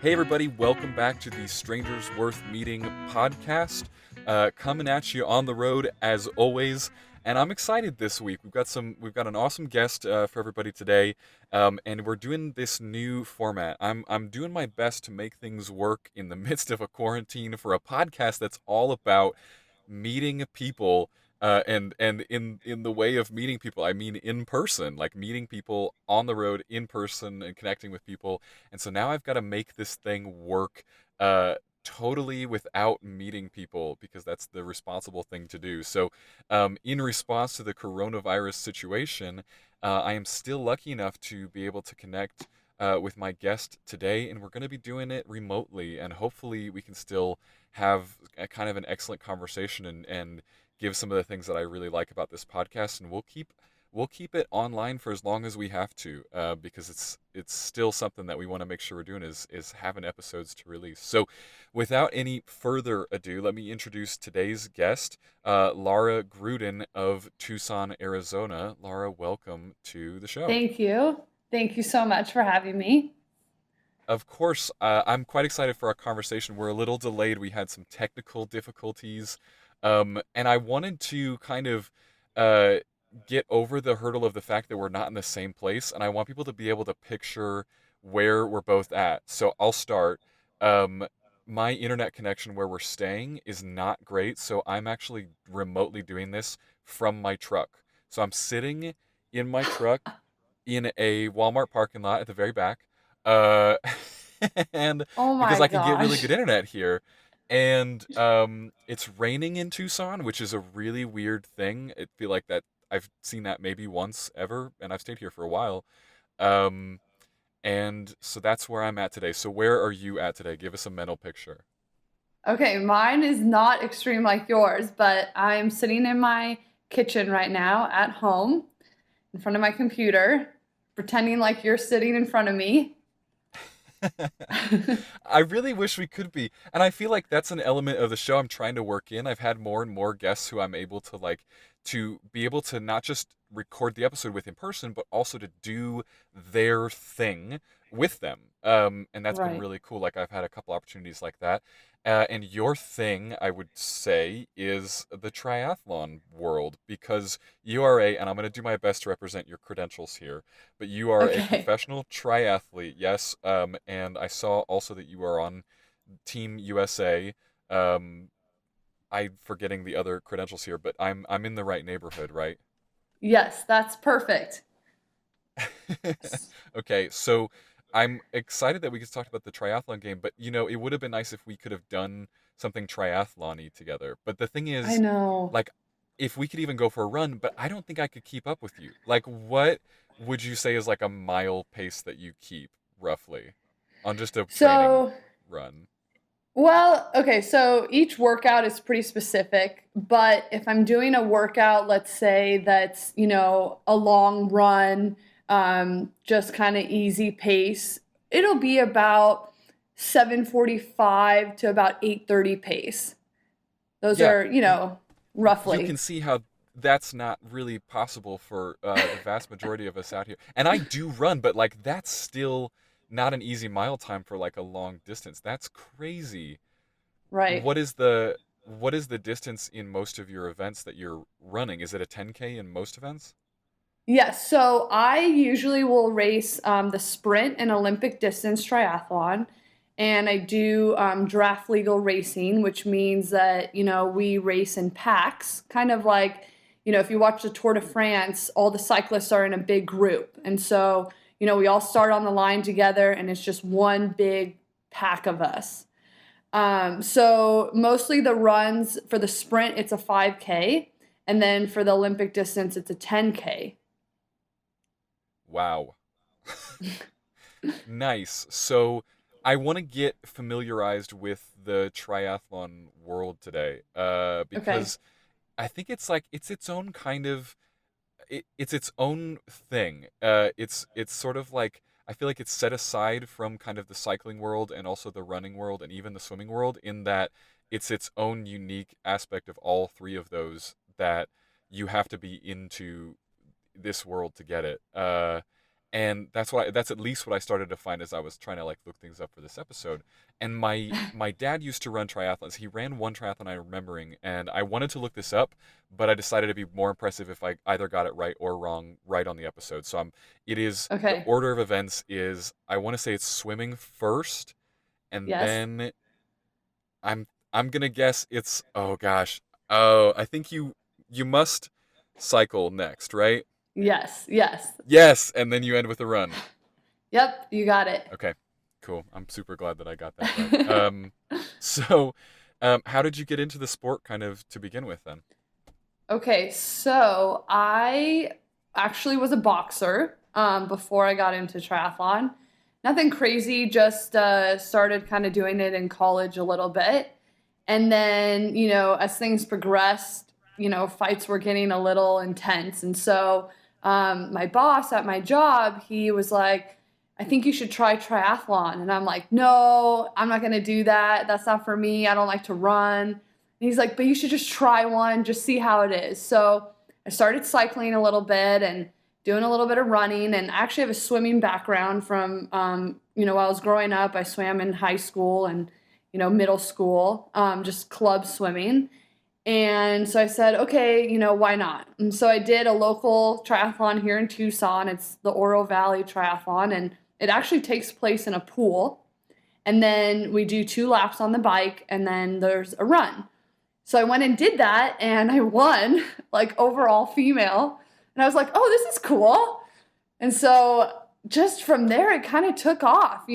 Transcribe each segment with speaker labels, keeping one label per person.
Speaker 1: Hey, everybody, welcome back to the Strangers Worth Meeting podcast. Coming at you on the road as always. And I'm excited this week. We've got an awesome guest for everybody today, and we're doing this new format. I'm doing my best to make things work in the midst of a quarantine for a podcast that's all about meeting people, and in the way of meeting people, I mean in person, like meeting people on the road in person and connecting with people. And so now I've got to make this thing work totally without meeting people, because that's the responsible thing to do. So in response to the coronavirus situation, I am still lucky enough to be able to connect with my guest today, and we're going to be doing it remotely, and hopefully we can still have a kind of an excellent conversation and give some of the things that I really like about this podcast. And we'll keep it online for as long as we have to, because it's still something that we want to make sure we're doing is having episodes to release. So without any further ado, let me introduce today's guest, Lara Gruden of Tucson, Arizona. Lara, welcome to the show.
Speaker 2: Thank you. Thank you so much for having me.
Speaker 1: Of course, I'm quite excited for our conversation. We're a little delayed. We had some technical difficulties, and I wanted to kind of uh, get over the hurdle of the fact that we're not in the same place, and I want people to be able to picture where we're both at. So I'll start. Um, my internet connection where we're staying is not great, so I'm actually remotely doing this from my truck. So I'm sitting in my truck in a Walmart parking lot at the very back, uh, and
Speaker 2: Oh
Speaker 1: because
Speaker 2: my
Speaker 1: I can get really
Speaker 2: gosh.
Speaker 1: good internet here, and it's raining in Tucson, which is a really weird thing. I feel like that I've seen that maybe once ever, and I've stayed here for a while, um, and so that's where I'm at today. So where are you at today? Give us a mental picture.
Speaker 2: Okay, mine is not extreme like yours, but I'm sitting in my kitchen right now at home in front of my computer, pretending like you're sitting in front of me.
Speaker 1: I really wish we could be. And I feel like that's an element of the show I'm trying to work in. I've had more and more guests who I'm able to to be able to not just record the episode with in person, but also to do their thing with them. And that's been
Speaker 2: Right.
Speaker 1: really cool. Like I've had a couple opportunities like that. And your thing, I would say, is the triathlon world, because you are and I'm going to do my best to represent your credentials here, but you are a
Speaker 2: Okay.
Speaker 1: professional triathlete, yes. And I saw also that you are on Team USA. Um, I'm forgetting the other credentials here, but I'm in the right neighborhood, right?
Speaker 2: Yes, that's perfect.
Speaker 1: Okay, so I'm excited that we could talk about the triathlon game, but it would have been nice if we could have done something triathlon-y together. But the thing
Speaker 2: I
Speaker 1: is,
Speaker 2: know.
Speaker 1: like, if we could even go for a run, but I don't think I could keep up with you. Like, what would you say is like a mile pace that you keep roughly on just a training
Speaker 2: So,
Speaker 1: run?
Speaker 2: okay, so each workout is pretty specific, but if I'm doing a workout, let's say that's, a long run, just kind of easy pace, it'll be about 7:45 to about 8:30 pace. Those
Speaker 1: Yeah,
Speaker 2: are,
Speaker 1: you
Speaker 2: roughly.
Speaker 1: can see how that's not really possible for the vast majority of us out here. And I do run, but like that's still not an easy mile time for like a long distance. That's crazy.
Speaker 2: Right.
Speaker 1: What is the distance in most of your events that you're running? Is it a 10K in most events?
Speaker 2: Yes, so I usually will race the sprint and Olympic distance triathlon, and I do draft legal racing, which means that we race in packs, kind of like if you watch the Tour de France, all the cyclists are in a big group, and so we all start on the line together, and it's just one big pack of us. So mostly the runs for the sprint, it's a 5K, and then for the Olympic distance, it's a 10K.
Speaker 1: Wow. Nice. So I want to get familiarized with the triathlon world today,
Speaker 2: Okay.
Speaker 1: because I think it's like it's its own kind of it's its own thing. It's sort of like I feel like it's set aside from kind of the cycling world and also the running world and even the swimming world, in that it's its own unique aspect of all three of those, that you have to be into this world to get it. and that's at least what I started to find as I was trying to like look things up for this episode. And my dad used to run triathlons. He ran one triathlon I'm remembering, and I wanted to look this up, but I decided it'd be more impressive if I either got it right or wrong right on the episode. So it is the
Speaker 2: Okay.
Speaker 1: order of events is I want to say it's swimming first, and
Speaker 2: Yes.
Speaker 1: then I'm gonna guess it's, oh gosh, oh, I think you must cycle next, right?
Speaker 2: Yes. Yes.
Speaker 1: Yes, and then you end with a run.
Speaker 2: Yep, you got it.
Speaker 1: Okay, cool. I'm super glad that I got that right. So, how did you get into the sport kind of to begin with then?
Speaker 2: Okay, so I actually was a boxer before I got into triathlon. Nothing crazy, just started kind of doing it in college a little bit. And then, as things progressed, fights were getting a little intense. And so my boss at my job, he was like, I think you should try triathlon. And I'm like, no, I'm not going to do that. That's not for me. I don't like to run. And he's like, but you should just try one, just see how it is. So I started cycling a little bit and doing a little bit of running. And I actually have a swimming background from, while I was growing up, I swam in high school and, middle school, just club swimming. And so I said, okay, why not? And so I did a local triathlon here in Tucson. It's the Oro Valley Triathlon, and it actually takes place in a pool. And then we do 2 laps on the bike, and then there's a run. So I went and did that, and I won, like overall female. And I was like, oh, this is cool. And so just from there, it kind of took off,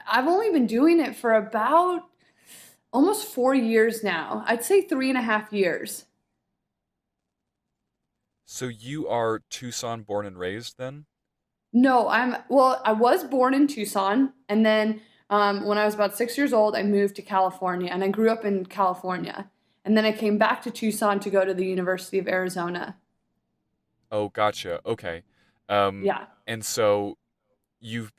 Speaker 2: I've only been doing it for about almost 4 years now. I'd say 3.5 years.
Speaker 1: So you are Tucson born and raised then?
Speaker 2: No, well, I was born in Tucson, and then when I was about 6 years old, I moved to California, and I grew up in California. And then I came back to Tucson to go to the University of Arizona.
Speaker 1: Oh, gotcha. Okay. Um,
Speaker 2: Yeah.
Speaker 1: and so you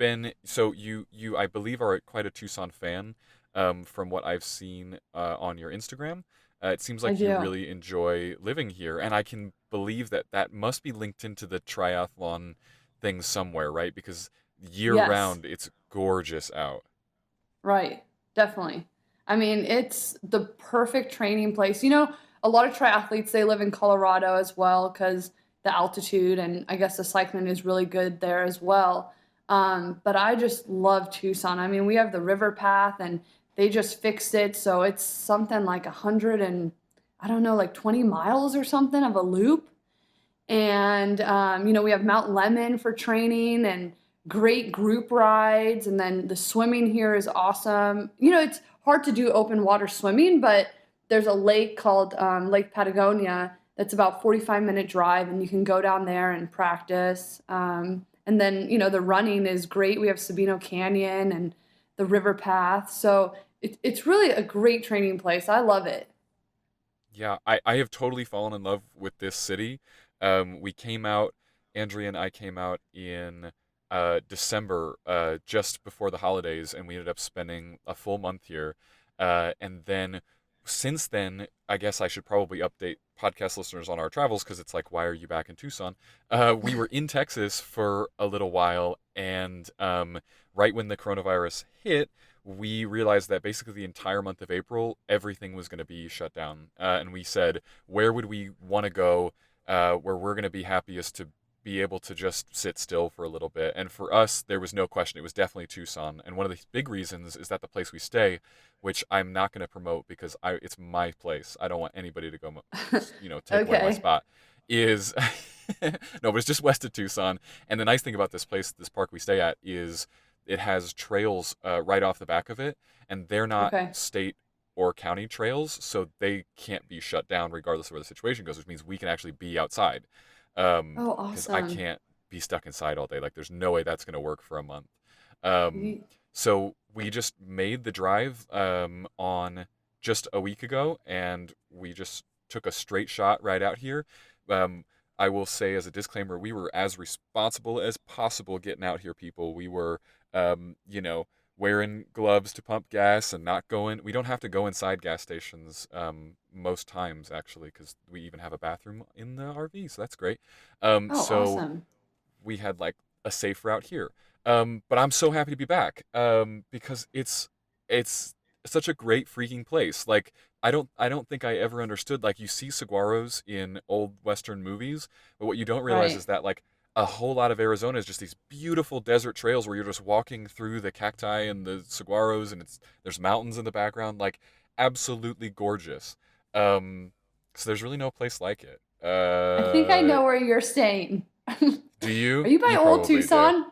Speaker 1: I believe are quite a Tucson fan, from what I've seen on your Instagram. It seems
Speaker 2: I
Speaker 1: like you
Speaker 2: do.
Speaker 1: really enjoy living here, and I can believe that that must be linked into the triathlon thing somewhere, right? Because year
Speaker 2: Yes.
Speaker 1: round it's gorgeous out.
Speaker 2: Right. Definitely. I mean, it's the perfect training place. A lot of triathletes, they live in Colorado as well because the altitude and I guess the cycling is really good there as well. But I just love Tucson. I mean, we have the river path and they just fixed it. So it's something like 100 and I don't know, like 20 miles or something of a loop. And, we have Mount Lemon for training and great group rides. And then the swimming here is awesome. It's hard to do open water swimming, but there's a lake called Lake Patagonia that's about 45-minute drive, and you can go down there and practice. And then, the running is great. We have Sabino Canyon and the river path. So it's really a great training place. I love it.
Speaker 1: Yeah, I have totally fallen in love with this city. We came out, Andrea and I came out in December, just before the holidays, and we ended up spending a full month here. And then since then, I guess I should probably update podcast listeners on our travels because it's like, why are you back in Tucson? We were in Texas for a little while, and right when the coronavirus hit, we realized that basically the entire month of April, everything was going to be shut down. And we said, where would we want to go where we're going to be happiest to be able to just sit still for a little bit? And for us, there was no question. It was definitely Tucson. And one of the big reasons is that the place we stay, which I'm not going to promote because it's my place. I don't want anybody to go, take away my
Speaker 2: Okay.
Speaker 1: spot. Is no, but it's just west of Tucson. And the nice thing about this place, this park we stay at, is it has trails right off the back of it, and they're not
Speaker 2: Okay.
Speaker 1: state or county trails, so they can't be shut down regardless of where the situation goes, which means we can actually be outside.
Speaker 2: Oh,
Speaker 1: Because I
Speaker 2: awesome.
Speaker 1: can't be stuck inside all day. Like, there's no way that's going to work for a month. Um,
Speaker 2: Ye-
Speaker 1: so we just made the drive on just a week ago, and we just took a straight shot right out here. Um, I will say as a disclaimer, we were as responsible as possible getting out here, people. We were, um, you know, wearing gloves to pump gas and not going. We don't have to go inside gas stations most times, actually, because we even have a bathroom in the RV, so that's great.
Speaker 2: Oh,
Speaker 1: So
Speaker 2: awesome.
Speaker 1: we had like a safe route here. But I'm so happy to be back because it's such a great freaking place. Like I don't think I ever understood, like you see saguaros in old Western movies, but what you don't realize
Speaker 2: Right.
Speaker 1: is that like a whole lot of Arizona is just these beautiful desert trails where you're just walking through the cacti and the saguaros, and there's mountains in the background, like absolutely gorgeous. Um, so there's really no place like it.
Speaker 2: I think I know where you're staying.
Speaker 1: Do
Speaker 2: Are
Speaker 1: you?
Speaker 2: you by
Speaker 1: You
Speaker 2: Old
Speaker 1: probably do.
Speaker 2: Tucson?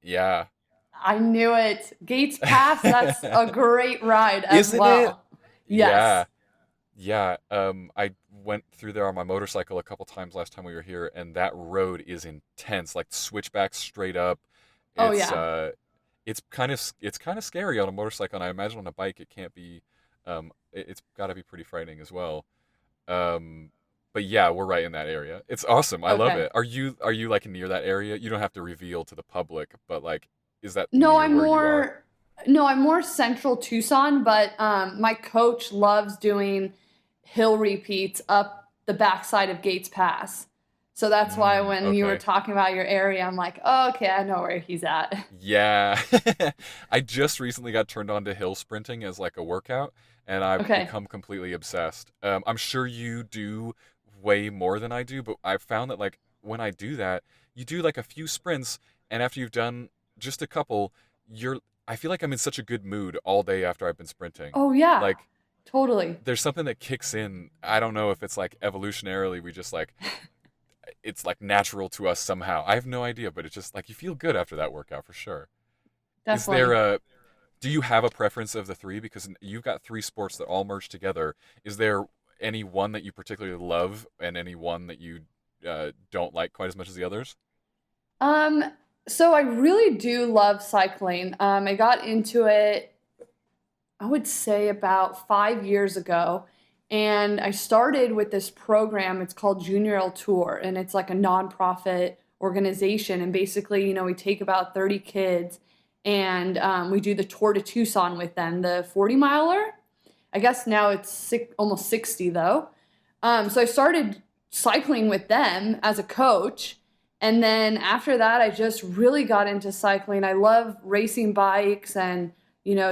Speaker 1: Yeah.
Speaker 2: I knew it. Gates Pass, that's a great ride as
Speaker 1: Isn't it?
Speaker 2: well.
Speaker 1: Yeah.
Speaker 2: Yes.
Speaker 1: Yeah. I went through there on my motorcycle a couple times last time we were here, and that road is intense, like switchbacks straight up.
Speaker 2: Oh,
Speaker 1: It's
Speaker 2: yeah.
Speaker 1: uh it's kind of scary on a motorcycle, and I imagine on a bike it can't be it's got to be pretty frightening as well. Um but yeah, we're right in that area. It's awesome. I love
Speaker 2: Okay.
Speaker 1: it. Are you like near that area? You don't have to reveal to the public, but like is that
Speaker 2: No,
Speaker 1: near
Speaker 2: I'm
Speaker 1: where you are?
Speaker 2: more no, I'm more central Tucson, but my coach loves doing hill repeats up the backside of Gates Pass. So that's why when you were
Speaker 1: Okay.
Speaker 2: talking about your area, I'm like, oh, okay, I know where he's at.
Speaker 1: Yeah. I just recently got turned on to hill sprinting as like a workout, and I've
Speaker 2: Okay.
Speaker 1: become completely obsessed. I'm sure you do way more than I do, but I've found that like when I do that, you do like a few sprints, and after you've done just a couple, you're I feel like I'm in such a good mood all day after I've been sprinting.
Speaker 2: Oh, yeah,
Speaker 1: Like
Speaker 2: totally.
Speaker 1: there's something that kicks in. I don't know if it's like evolutionarily we just like it's like natural to us somehow. I have no idea, but it's just like you feel good after that workout for sure. Is there
Speaker 2: Definitely.
Speaker 1: a Do you have a preference of the three? Because you've got three sports that all merge together. Is there any one that you particularly love and any one that you don't like quite as much as the others?
Speaker 2: Um, so I really do love cycling. I got into it, I would say about 5 years ago. And I started with this program. It's called Junior Tour, and it's like a nonprofit organization. And basically, we take about 30 kids and we do the Tour to Tucson with them, the 40 miler. I guess now it's almost 60 though. So I started cycling with them as a coach. And then after that, I just really got into cycling. I love racing bikes and,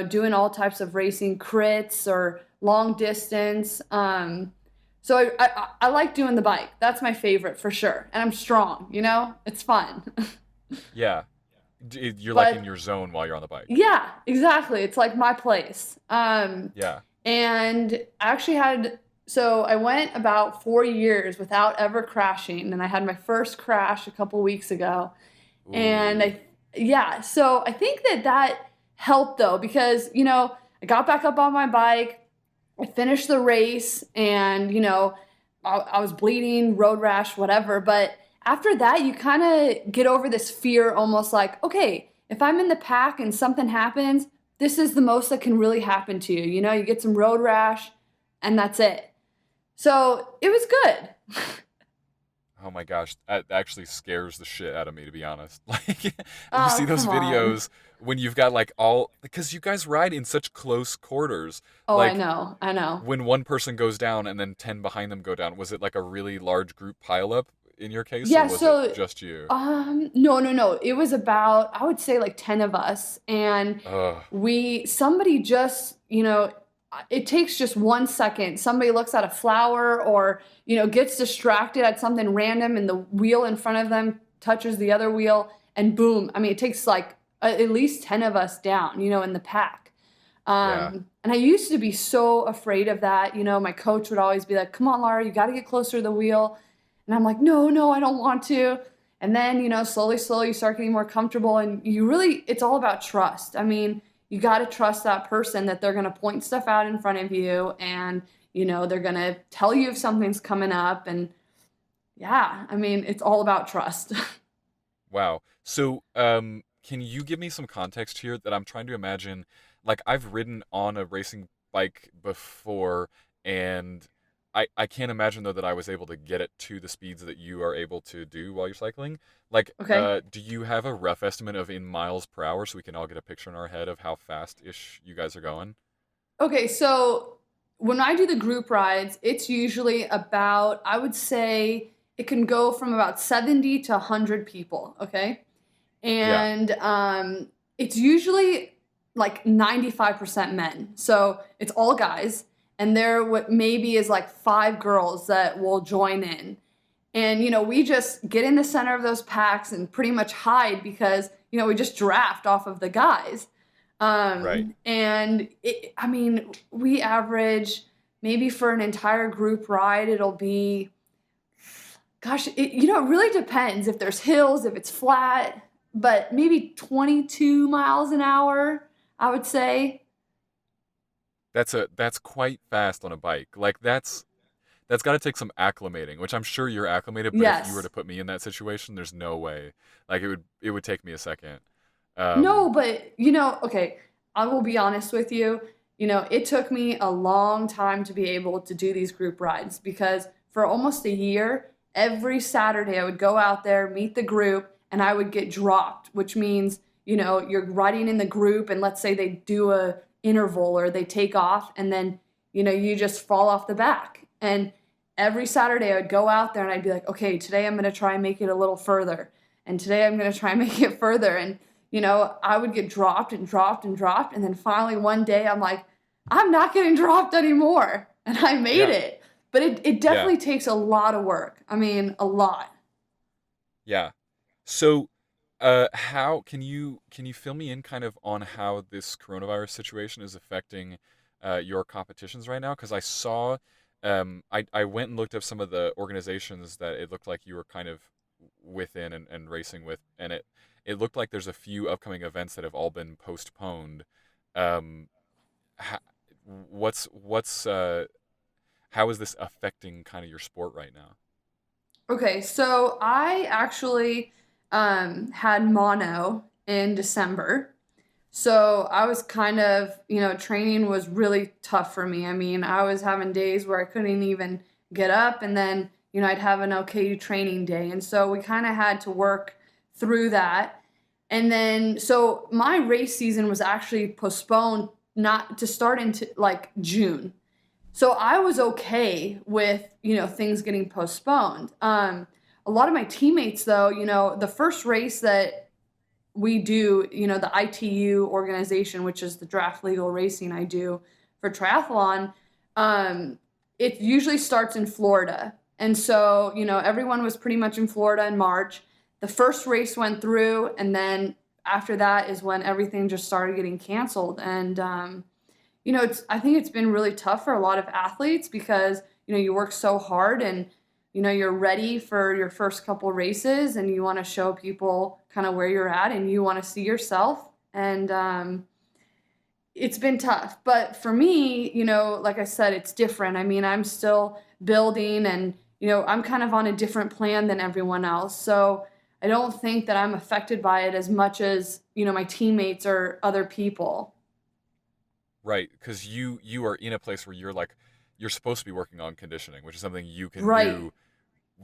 Speaker 2: doing all types of racing crits or long distance. So I like doing the bike. That's my favorite for sure. And I'm strong, it's fun.
Speaker 1: Yeah, you're like in
Speaker 2: But
Speaker 1: your zone while you're on the bike.
Speaker 2: yeah, exactly. It's like my place.
Speaker 1: Yeah.
Speaker 2: And I actually so I went about 4 years without ever crashing, and I had my first crash a couple weeks ago. And
Speaker 1: Ooh.
Speaker 2: yeah, so I think that helped though, because, I got back up on my bike, I finished the race, and, I was bleeding, road rash, whatever. But after that, you kind of get over this fear almost like, okay, if I'm in the pack and something happens, this is the most that can really happen to you. You get some road rash, and that's it. So it was good.
Speaker 1: Oh my gosh, that actually scares the shit out of me, to be honest. Like, you see
Speaker 2: Oh,
Speaker 1: those
Speaker 2: come on.
Speaker 1: videos when you've got like all, because you guys ride in such close quarters.
Speaker 2: Oh, I
Speaker 1: Like,
Speaker 2: know. I know.
Speaker 1: when one person goes down and then 10 behind them go down, was it like a really large group pileup in your case, or
Speaker 2: Yeah,
Speaker 1: was it
Speaker 2: so
Speaker 1: just you?
Speaker 2: no, no, no. It was about, I would say, like 10 of us, and
Speaker 1: Ugh.
Speaker 2: somebody just, it takes just 1 second. Somebody looks at a flower or, gets distracted at something random, and the wheel in front of them touches the other wheel, and boom. I mean, it takes like at least 10 of us down, in the pack.
Speaker 1: Yeah.
Speaker 2: And I used to be so afraid of that. My coach would always be like, come on, Lara, you got to get closer to the wheel. And I'm like, no, no, I don't want to. And then, slowly, slowly you start getting more comfortable, and it's all about trust. I mean, you got to trust that person that they're going to point stuff out in front of you, and, they're going to tell you if something's coming up. And yeah, I mean, it's all about trust.
Speaker 1: Wow. So, can you give me some context here that I'm trying to imagine? Like, I've ridden on a racing bike before, and I can't imagine though that I was able to get it to the speeds that you are able to do while you're cycling. Like,
Speaker 2: Okay.
Speaker 1: do you have a rough estimate of in miles per hour so we can all get a picture in our head of how fast-ish you guys are going?
Speaker 2: Okay, so when I do the group rides, it's usually about, I would say, it can go from about 70 to 100 people, okay?
Speaker 1: Yeah.
Speaker 2: And it's usually like 95% men. So it's all guys. And there what maybe is like 5 girls that will join in. And, we just get in the center of those packs and pretty much hide because, we just draft off of the guys.
Speaker 1: Right.
Speaker 2: I mean, we average maybe for an entire group ride, it'll be, gosh, it really depends if there's hills, if it's flat, but maybe 22 miles an hour, I would say.
Speaker 1: That's quite fast on a bike. Like that's got to take some acclimating, which I'm sure you're acclimated, but if you were
Speaker 2: Yes.
Speaker 1: to put me in that situation, there's no way. Like it would take me a second.
Speaker 2: No,
Speaker 1: Um
Speaker 2: but okay, I will be honest with you. It took me a long time to be able to do these group rides because for almost a year, every Saturday I would go out there, meet the group, and I would get dropped, which means, you're riding in the group and let's say they do a interval or they take off and then, you just fall off the back. And every Saturday I would go out there and I'd be like, okay, today I'm going to try and make it a little further. And today I'm going to try and make it further. And I would get dropped and dropped and dropped. And then finally one day I'm like, I'm not getting dropped anymore. And I made
Speaker 1: yeah.
Speaker 2: it. But it
Speaker 1: Yeah.
Speaker 2: definitely takes a lot of work. I mean, a lot.
Speaker 1: Yeah. So, how can you fill me in kind of on how this coronavirus situation is affecting your competitions right now? Because I saw, I went and looked up some of the organizations that it looked like you were kind of within and racing with, and it looked like there's a few upcoming events that have all been postponed. Um, ha, what's how is this affecting kind of your sport right now?
Speaker 2: Okay, so I actually had mono in December. So I was kind of, training was really tough for me. I mean, I was having days where I couldn't even get up, and then, I'd have an okay training day. And so we kind of had to work through that. And then, so my race season was actually postponed not to start into like June. So I was okay with, things getting postponed. A lot of my teammates, though, the first race that we do, the ITU organization, which is the draft legal racing I do for triathlon, it usually starts in Florida. And so, everyone was pretty much in Florida in March. The first race went through, and then after that is when everything just started getting canceled. And, I think it's been really tough for a lot of athletes because, you work so hard and, you're ready for your first couple races and you want to show people kind of where you're at and you want to see yourself. And it's been tough. But for me, like I said, it's different. I mean, I'm still building and, I'm kind of on a different plan than everyone else. So I don't think that I'm affected by it as much as, my teammates or other people.
Speaker 1: Right, because you are in a place where you're supposed to be working on conditioning, which is something you can
Speaker 2: Right.
Speaker 1: do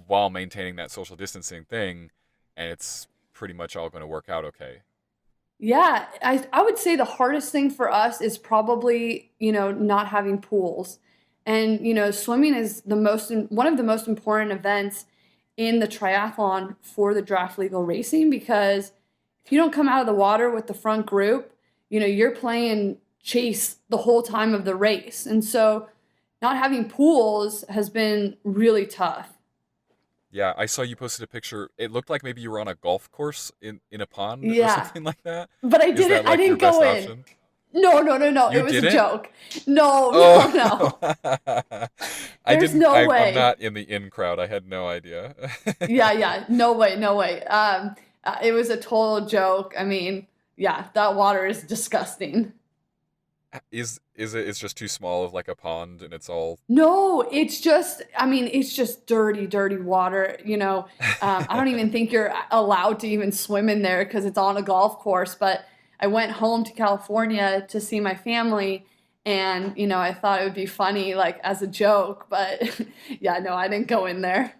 Speaker 1: while maintaining that social distancing thing, and it's pretty much all going to work out okay.
Speaker 2: Yeah, I would say the hardest thing for us is probably, not having pools. And, swimming is one of the most important events in the triathlon for the draft legal racing because if you don't come out of the water with the front group, you're playing chase the whole time of the race. And so not having pools has been really tough.
Speaker 1: Yeah, I saw you posted a picture. It looked like maybe you were on a golf course in a pond or
Speaker 2: Yeah.
Speaker 1: something like that.
Speaker 2: But
Speaker 1: Is that
Speaker 2: I
Speaker 1: like your
Speaker 2: didn't
Speaker 1: best
Speaker 2: go in.
Speaker 1: option?
Speaker 2: No, no, no, no.
Speaker 1: You
Speaker 2: It was a
Speaker 1: didn't?
Speaker 2: joke. No, no,
Speaker 1: Oh,
Speaker 2: no.
Speaker 1: I
Speaker 2: There's
Speaker 1: didn't.
Speaker 2: no
Speaker 1: I'm
Speaker 2: way.
Speaker 1: not in the in crowd. I had no idea.
Speaker 2: Yeah, yeah. No way, no way. It was a total joke. I mean, yeah, that water is disgusting.
Speaker 1: Is it? It's just too small of like a pond, and it's all.
Speaker 2: No, I mean, it's just dirty, dirty water. I don't even think you're allowed to even swim in there because it's on a golf course. But I went home to California to see my family, and, I thought it would be funny, like, as a joke. But yeah, no, I didn't go in there.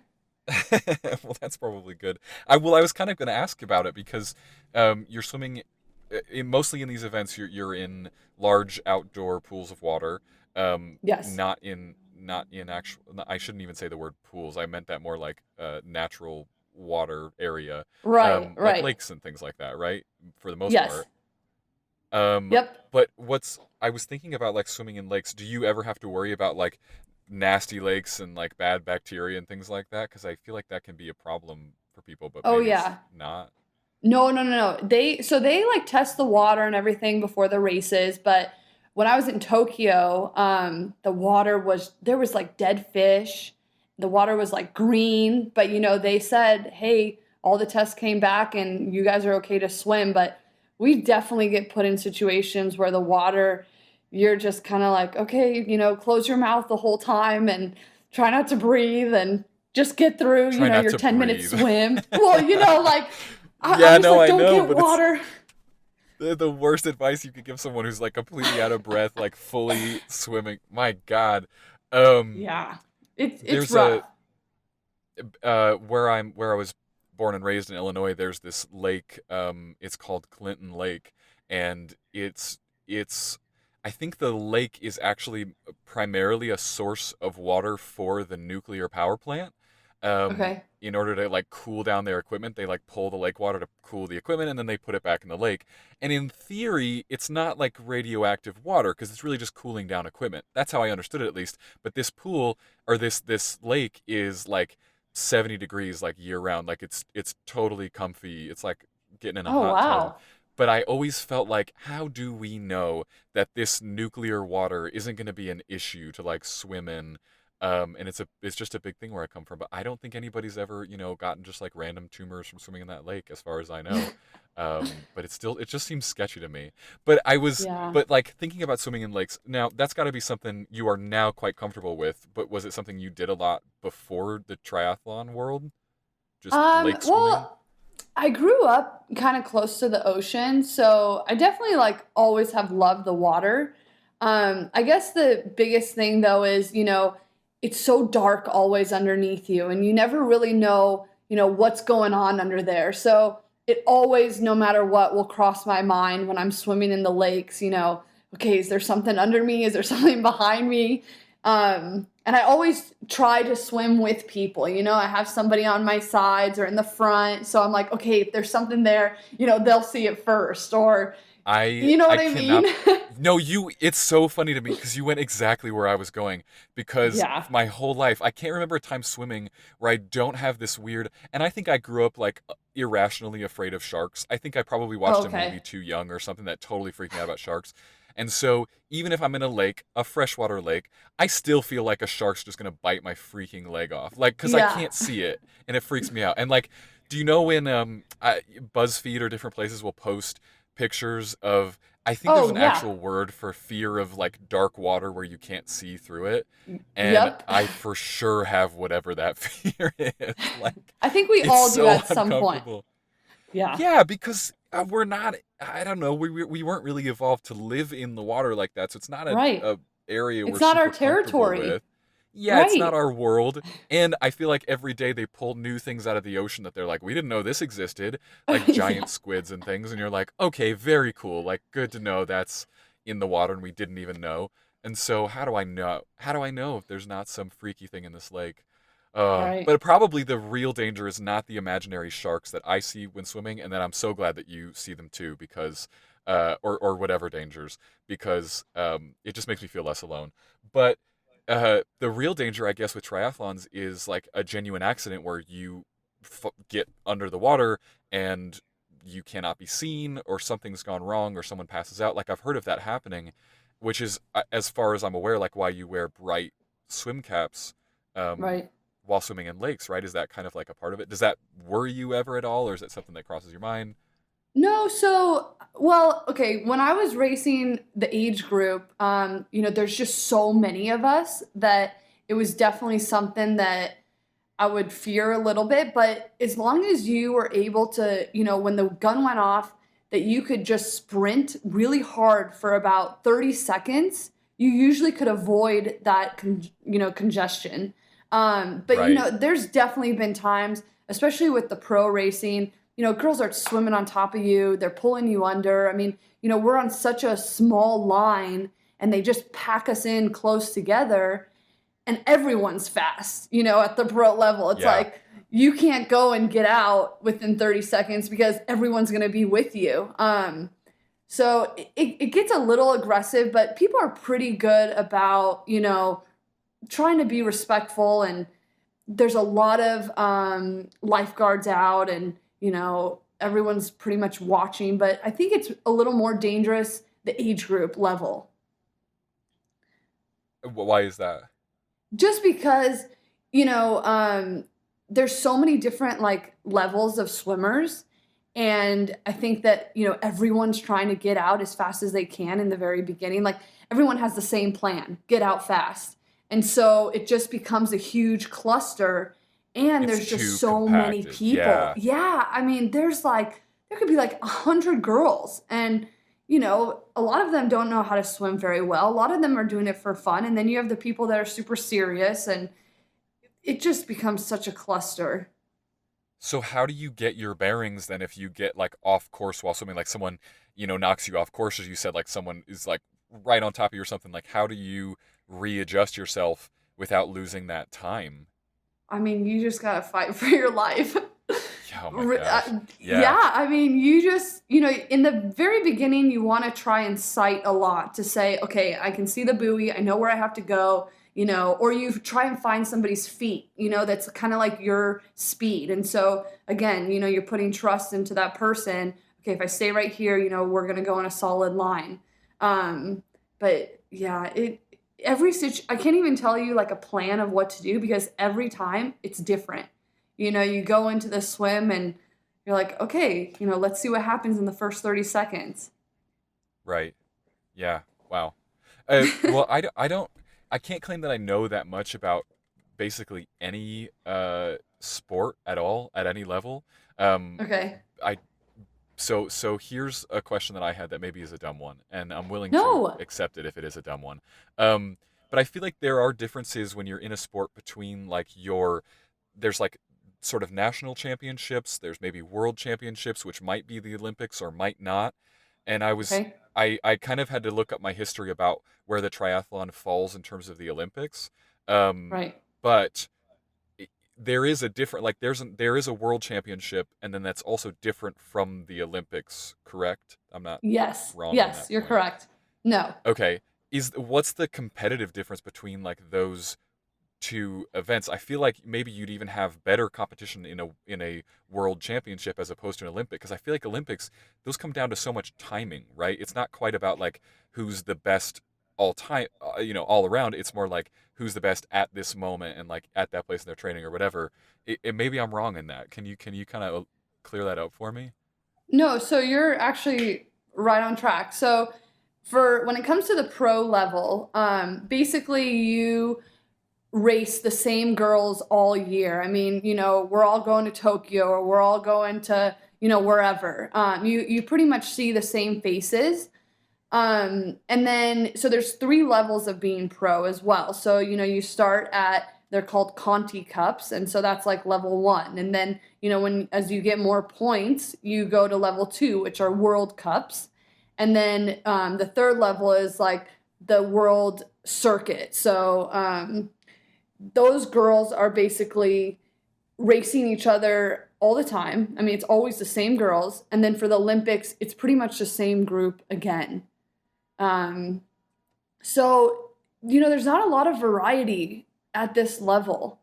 Speaker 1: Well, that's probably good. I was kind of going to ask about it because you're swimming mostly in these events. You're in large outdoor pools of water,
Speaker 2: Yes.
Speaker 1: not in not in actual. I shouldn't even say the word pools. I meant that more like natural water area,
Speaker 2: Right,
Speaker 1: like
Speaker 2: right.
Speaker 1: lakes and things like that, right? For the most
Speaker 2: Yes.
Speaker 1: part. Um,
Speaker 2: Yep.
Speaker 1: but what's I was thinking about like swimming in lakes. Do you ever have to worry about like nasty lakes and like bad bacteria and things like that? Because I feel like that can be a problem for people, but
Speaker 2: Oh
Speaker 1: maybe it's
Speaker 2: yeah.
Speaker 1: not.
Speaker 2: No, no, no, no. They like test the water and everything before the races, but when I was in Tokyo, the water was there was like dead fish. The water was like green, but they said, "Hey, all the tests came back and you guys are okay to swim." But we definitely get put in situations where the water, you're just kind of like, "Okay, close your mouth the whole time and try not to breathe and just get through,
Speaker 1: Try not
Speaker 2: your
Speaker 1: to
Speaker 2: 10-minute
Speaker 1: breathe.
Speaker 2: swim." Well, like I'm
Speaker 1: Yeah,
Speaker 2: just
Speaker 1: no,
Speaker 2: like,
Speaker 1: I
Speaker 2: don't
Speaker 1: know,
Speaker 2: get
Speaker 1: but it's
Speaker 2: water.
Speaker 1: the worst advice you could give someone who's like completely out of breath, like fully swimming. My God. Um,
Speaker 2: Yeah. It's
Speaker 1: there's a
Speaker 2: rough.
Speaker 1: where I was born and raised in Illinois. There's this lake. It's called Clinton Lake, and it's I think the lake is actually primarily a source of water for the nuclear power plant.
Speaker 2: Okay.
Speaker 1: In order to like cool down their equipment, they like pull the lake water to cool the equipment, and then they put it back in the lake. And in theory, it's not like radioactive water because it's really just cooling down equipment. That's how I understood it at least. But this pool or this lake is like 70 degrees like year round. Like it's totally comfy. It's like getting in a
Speaker 2: Oh,
Speaker 1: hot tub.
Speaker 2: wow.
Speaker 1: But I always felt like, how do we know that this nuclear water isn't going to be an issue to like swim in? And it's just a big thing where I come from. But I don't think anybody's ever, gotten just like random tumors from swimming in that lake, as far as I know. But it just seems sketchy to me. But
Speaker 2: Yeah.
Speaker 1: but like thinking about swimming in lakes now, that's got to be something you are now quite comfortable with. But was it something you did a lot before the triathlon world? Just lake swimming?
Speaker 2: Well, I grew up kind of close to the ocean, so I definitely like always have loved the water. I guess the biggest thing though is, it's so dark always underneath you, and you never really know, what's going on under there. So it always, no matter what, will cross my mind when I'm swimming in the lakes, okay, is there something under me? Is there something behind me? And I always try to swim with people. I have somebody on my sides or in the front. So I'm like, okay, if there's something there, they'll see it first. Or,
Speaker 1: I
Speaker 2: you know
Speaker 1: I
Speaker 2: what I mean?
Speaker 1: cannot. No, it's so funny to me because you went exactly where I was going. Because
Speaker 2: Yeah.
Speaker 1: my whole life, I can't remember a time swimming where I don't have this weird. And I think I grew up like irrationally afraid of sharks. I think I probably watched a
Speaker 2: Okay.
Speaker 1: movie too young or something that totally freaked me out about sharks. And so even if I'm in a lake, a freshwater lake, I still feel like a shark's just gonna bite my freaking leg off. Like, because I
Speaker 2: Yeah.
Speaker 1: can't see it, and it freaks me out. And like, do you know when BuzzFeed or different places will post pictures of, I think there's
Speaker 2: Oh,
Speaker 1: an
Speaker 2: yeah.
Speaker 1: actual word for fear of like dark water where you can't see through it. And
Speaker 2: Yep.
Speaker 1: I for sure have whatever that fear is. Like,
Speaker 2: I think we
Speaker 1: it's
Speaker 2: all do
Speaker 1: so
Speaker 2: at some point.
Speaker 1: uncomfortable.
Speaker 2: Yeah.
Speaker 1: Yeah, because we're not. I don't know. We weren't really evolved to live in the water like that, so it's not
Speaker 2: Right.
Speaker 1: a area
Speaker 2: It's
Speaker 1: we're
Speaker 2: not our
Speaker 1: super comfortable
Speaker 2: territory.
Speaker 1: with. Yeah, it's not
Speaker 2: Right.
Speaker 1: our world, and I feel like every day they pull new things out of the ocean that they're like, we didn't know this existed, like giant
Speaker 2: Yeah.
Speaker 1: squids and things, and you're like, okay, very cool, like good to know that's in the water and we didn't even know. And so, how do I know? How do I know if there's not some freaky thing in this lake?
Speaker 2: Right.
Speaker 1: But probably the real danger is not the imaginary sharks that I see when swimming, and then I'm so glad that you see them too, because, or whatever dangers, because it just makes me feel less alone. But the real danger, I guess, with triathlons is like a genuine accident where you get under the water and you cannot be seen, or something's gone wrong, or someone passes out. Like I've heard of that happening, which is, as far as I'm aware, like why you wear bright swim caps. Um,
Speaker 2: Right.
Speaker 1: while swimming in lakes, right? Is that kind of like a part of it? Does that worry you ever at all, or is it something that crosses your mind?
Speaker 2: No, so well, okay, when I was racing the age group, there's just so many of us that it was definitely something that I would fear a little bit, but as long as you were able to, when the gun went off, that you could just sprint really hard for about 30 seconds, you usually could avoid that, congestion. But,
Speaker 1: Right.
Speaker 2: there's definitely been times, especially with the pro racing, girls are swimming on top of you, they're pulling you under. I mean, we're on such a small line and they just pack us in close together. and everyone's fast, at the pro level. It's
Speaker 1: Yeah.
Speaker 2: like you can't go and get out within 30 seconds because everyone's going to be with you. So it gets a little aggressive, but people are pretty good about, trying to be respectful. And there's a lot of lifeguards out, and, everyone's pretty much watching. But I think it's a little more dangerous the age group level.
Speaker 1: Why is that?
Speaker 2: Just because, you know, um, there's so many different like levels of swimmers. And I think that, everyone's trying to get out as fast as they can in the very beginning. Like everyone has the same plan, get out fast. And so it just becomes a huge cluster. And
Speaker 1: It's
Speaker 2: there's just
Speaker 1: too
Speaker 2: so many
Speaker 1: compacted.
Speaker 2: people.
Speaker 1: Yeah.
Speaker 2: Yeah. I mean, there could be like 100 girls. And, a lot of them don't know how to swim very well. A lot of them are doing it for fun. And then you have the people that are super serious. And it just becomes such a cluster.
Speaker 1: So how do you get your bearings then if you get like off course while swimming, like someone, knocks you off course, as you said, like someone is like right on top of you or something, like how do you readjust yourself without losing that time?
Speaker 2: I mean, you just gotta fight for your life.
Speaker 1: Yeah, oh my gosh. Yeah.
Speaker 2: Yeah, I mean, you just, in the very beginning, you want to try and sight a lot to say, okay, I can see the buoy, I know where I have to go, or you try and find somebody's feet, that's kind of like your speed. And so, again, you're putting trust into that person. Okay, if I stay right here, we're going to go on a solid line. Um, but yeah, I can't even tell you like a plan of what to do because every time it's different. You go into the swim and you're like, okay, let's see what happens in the first 30 seconds.
Speaker 1: Right. Yeah. Wow. Well, I don't, I can't claim that I know that much about basically any sport at all at any level. Um,
Speaker 2: Okay.
Speaker 1: I so here's a question that I had that maybe is a dumb one, and I'm willing to
Speaker 2: No.
Speaker 1: accept it if it is a dumb one. Um, but I feel like there are differences when you're in a sport between like there's like sort of national championships, there's maybe world championships, which might be the Olympics or might not. And
Speaker 2: Okay.
Speaker 1: I kind of had to look up my history about where the triathlon falls in terms of the Olympics. Um,
Speaker 2: Right.
Speaker 1: but there is a different like there is a world championship, and then that's also different from the Olympics, correct? I'm not
Speaker 2: Yes.
Speaker 1: wrong on
Speaker 2: Yes,
Speaker 1: that
Speaker 2: you're
Speaker 1: point.
Speaker 2: correct. No.
Speaker 1: Okay. Is what's the competitive difference between like those two events? I feel like maybe you'd even have better competition in a world championship as opposed to an Olympic, because I feel like Olympics, those come down to so much timing, right? It's not quite about like who's the best all time, all around. It's more like who's the best at this moment and like at that place in their training or whatever. Maybe I'm wrong in that. Can you kind of clear that out for me?
Speaker 2: No, so you're actually right on track. So for when it comes to the pro level, basically you race the same girls all year. I mean, we're all going to Tokyo or we're all going to, wherever. You pretty much see the same faces. And then so there's three levels of being pro as well. So, you start at they're called Conti Cups, and so that's like level one. And then, when as you get more points, you go to level two, which are World Cups. And then the third level is like the World Circuit. So those girls are basically racing each other all the time. I mean, it's always the same girls. And then for the Olympics, it's pretty much the same group again. Um, so, there's not a lot of variety at this level.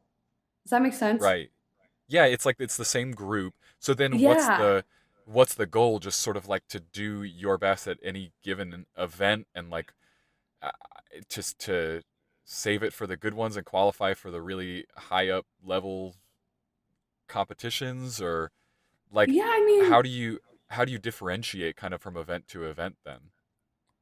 Speaker 2: Does that make sense?
Speaker 1: Right. Yeah, it's like it's the same group. So then
Speaker 2: Yeah.
Speaker 1: what's the goal? Just sort of like to do your best at any given event and like uh, just to save it for the good ones and qualify for the really high up level competitions, or like
Speaker 2: Yeah, I mean,
Speaker 1: how do you differentiate kind of from event to event then?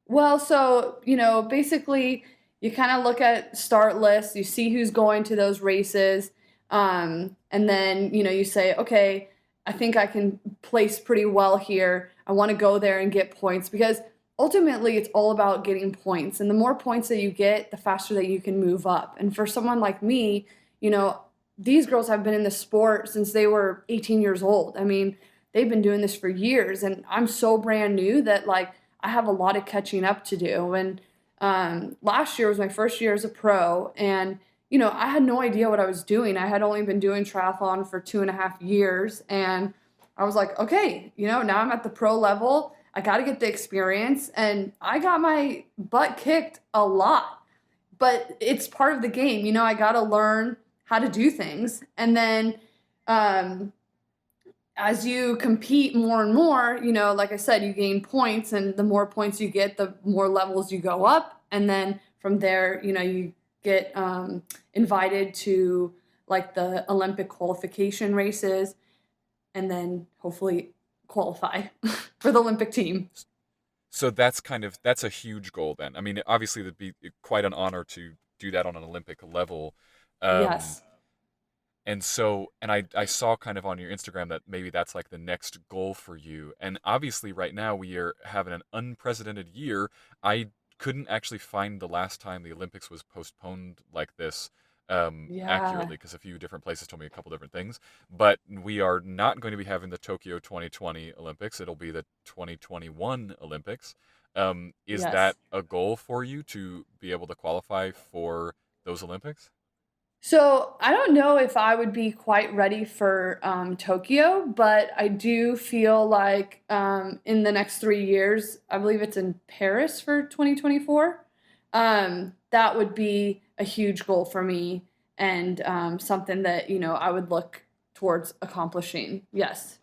Speaker 2: well, so, basically you kind of look at start lists, you see who's going to those races, and then, you say, okay, I think I can place pretty well here. I want to go there and get points because ultimately it's all about getting points. And the more points that you get, the faster that you can move up. And for someone like me, you know, these girls have been in the sport since they were 18 years old. I mean, they've been doing this for years, and I'm so brand new that like I have a lot of catching up to do. And last year was my first year as a pro, and I had no idea what I was doing. I had only been doing triathlon for 2.5 years. And I was like, okay, now I'm at the pro level. I got to get the experience. And I got my butt kicked a lot, but it's part of the game. I got to learn how to do things. And then, um, as you compete more and more, like I said, you gain points, and the more points you get, the more levels you go up. And then from there, you get invited to like the Olympic qualification races, and then hopefully qualify for the Olympic team.
Speaker 1: So that's a huge goal then. I mean, obviously it'd be quite an honor to do that on an Olympic level. Um,
Speaker 2: Yes.
Speaker 1: and I saw kind of on your Instagram that maybe that's like the next goal for you. And obviously right now we are having an unprecedented year. I couldn't actually find the last time the Olympics was postponed like this
Speaker 2: Yeah.
Speaker 1: accurately, because a few different places told me a couple different things. But we are not going to be having the Tokyo 2020 Olympics. It'll be the 2021 Olympics. Is that
Speaker 2: Yes.
Speaker 1: a goal for you to be able to qualify for those Olympics?
Speaker 2: So I don't know if I would be quite ready for Tokyo, but I do feel like in the next 3 years, I believe it's in Paris for 2024. That would be a huge goal for me, and something that I would look towards accomplishing. Yes.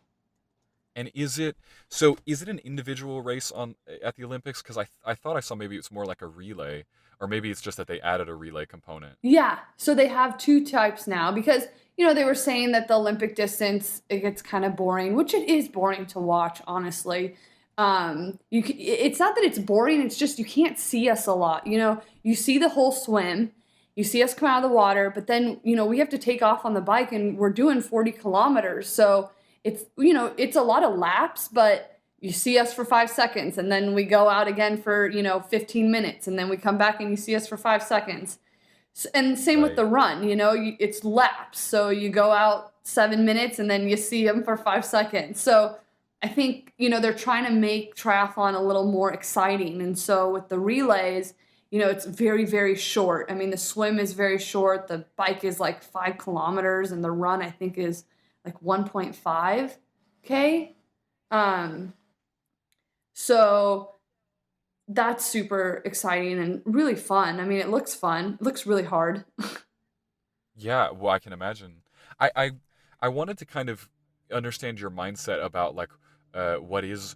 Speaker 1: And is it an individual race on at the Olympics? Because I thought I saw maybe it's more like a relay, or maybe it's just that they added a relay component.
Speaker 2: Yeah, so they have two types now because they were saying that the Olympic distance it gets kind of boring, which it is boring to watch, honestly. It's not that it's boring; it's just you can't see us a lot. You see the whole swim, you see us come out of the water, but then we have to take off on the bike, and we're doing 40 kilometers, so it's a lot of laps, but you see us for 5 seconds, and then we go out again for 15 minutes, and then we come back and you see us for 5 seconds. And same with
Speaker 1: Right.
Speaker 2: the run, it's laps. So you go out 7 minutes and then you see them for 5 seconds. So I think, they're trying to make triathlon a little more exciting. And so with the relays, it's very, very short. I mean, the swim is very short. The bike is like 5 kilometers, and the run, I think, is like 1.5K. Um, so that's super exciting and really fun. I mean, it looks fun. It looks really hard.
Speaker 1: Yeah, well, I can imagine. I I, I wanted to kind of understand your mindset about like what is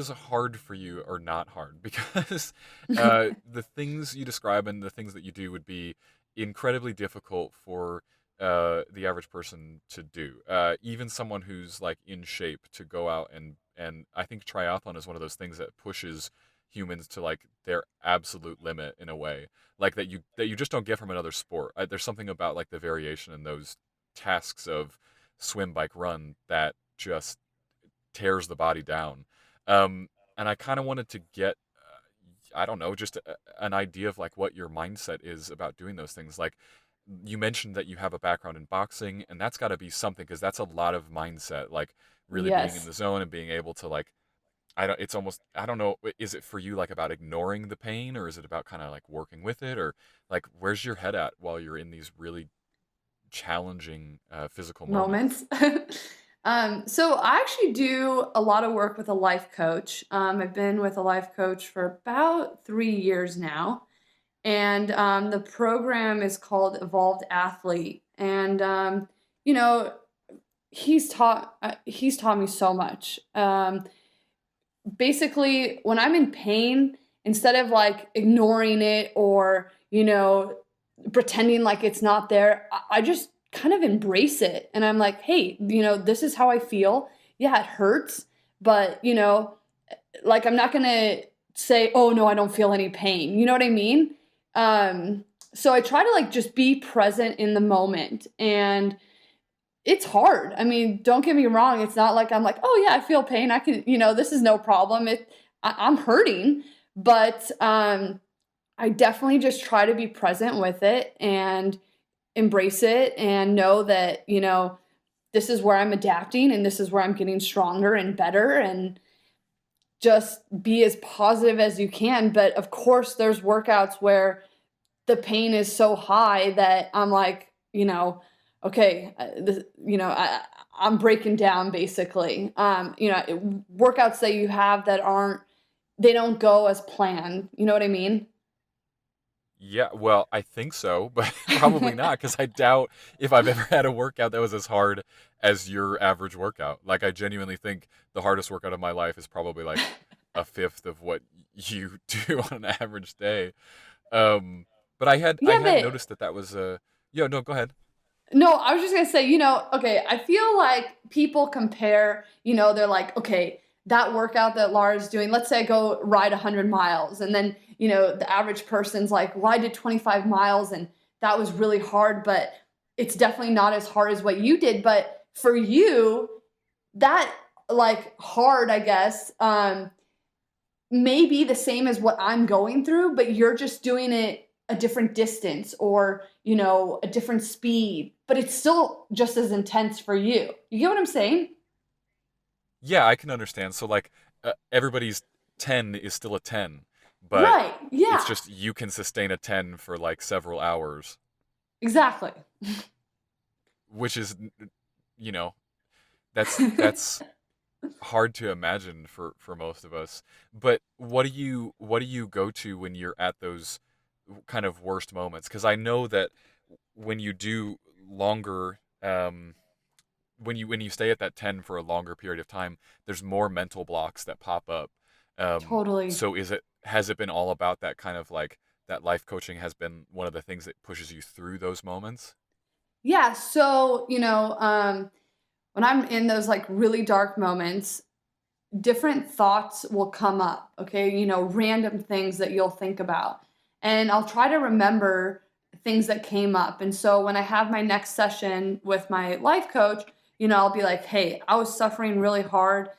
Speaker 1: hard for you or not hard, because the things you describe and the things that you do would be incredibly difficult for the average person to do. Even someone who's like in shape to go out and I think triathlon is one of those things that pushes humans to like their absolute limit in a way, like that you just don't get from another sport. There's something about like the variation in those tasks of swim, bike, run that just tears the body down. And I kind of wanted to get, I don't know, just an idea of like what your mindset is about doing those things. Like you mentioned that you have a background in boxing, and that's got to be something because that's a lot of mindset, like really being in
Speaker 2: Yes.
Speaker 1: the zone and being able to like I don't it's almost I don't know, is it for you like about ignoring the pain, or is it about kind of like working with it, or like where's your head at while you're in these really challenging physical moments?
Speaker 2: Moments. So I actually do a lot of work with a life coach. I've been with a life coach for about 3 years now. And the program is called Evolved Athlete. And, you know, he's taught me so much. Basically, when I'm in pain, instead of like ignoring it or pretending like it's not there, I just kind of embrace it, and I'm like, hey, this is how I feel. Yeah, it hurts, but like, I'm not gonna say, oh no, I don't feel any pain. You know what I mean? So I try to like just be present in the moment, and it's hard. I mean, don't get me wrong. It's not like I'm like, oh yeah, I feel pain. I can, this is no problem. I'm hurting, but I definitely just try to be present with it and embrace it and know that, this is where I'm adapting and this is where I'm getting stronger and better, and just be as positive as you can. But of course, there's workouts where the pain is so high that I'm like, okay, I'm breaking down basically. Workouts that you have that they don't go as planned. You know what I mean?
Speaker 1: Yeah, well, I think so, but probably not because I doubt if I've ever had a workout that was as hard as your average workout. Like, I genuinely think the hardest workout of my life is probably like a fifth of what you do on an average day. Um, but I
Speaker 2: Yeah,
Speaker 1: had
Speaker 2: but
Speaker 1: noticed that that was a yeah. No, go ahead.
Speaker 2: no, I was just gonna say, okay, I feel like people compare, they're like, okay, that workout that Lara's doing, let's say I go ride 100 miles, and then, the average person's like, well, I did 25 miles and that was really hard, but it's definitely not as hard as what you did. But for you, that like hard, I guess, may be the same as what I'm going through, but you're just doing it a different distance or, a different speed, but it's still just as intense for you. You get what I'm saying?
Speaker 1: Yeah, I can understand. So like everybody's 10 is still a 10, but
Speaker 2: Right.
Speaker 1: it's
Speaker 2: Yeah.
Speaker 1: just you can sustain a 10 for like several hours,
Speaker 2: Exactly.
Speaker 1: which is you know, that's hard to imagine for most of us. But what do you go to when you're at those kind of worst moments? Because I know that when you do longer, when you stay at that 10 for a longer period of time, there's more mental blocks that pop up.
Speaker 2: Totally.
Speaker 1: So has it been all about that kind of like that life coaching has been one of the things that pushes you through those moments?
Speaker 2: Yeah. So, when I'm in those like really dark moments, different thoughts will come up, okay? Random things that you'll think about. And I'll try to remember things that came up. And so when I have my next session with my life coach, I'll be like, hey, I was suffering really hard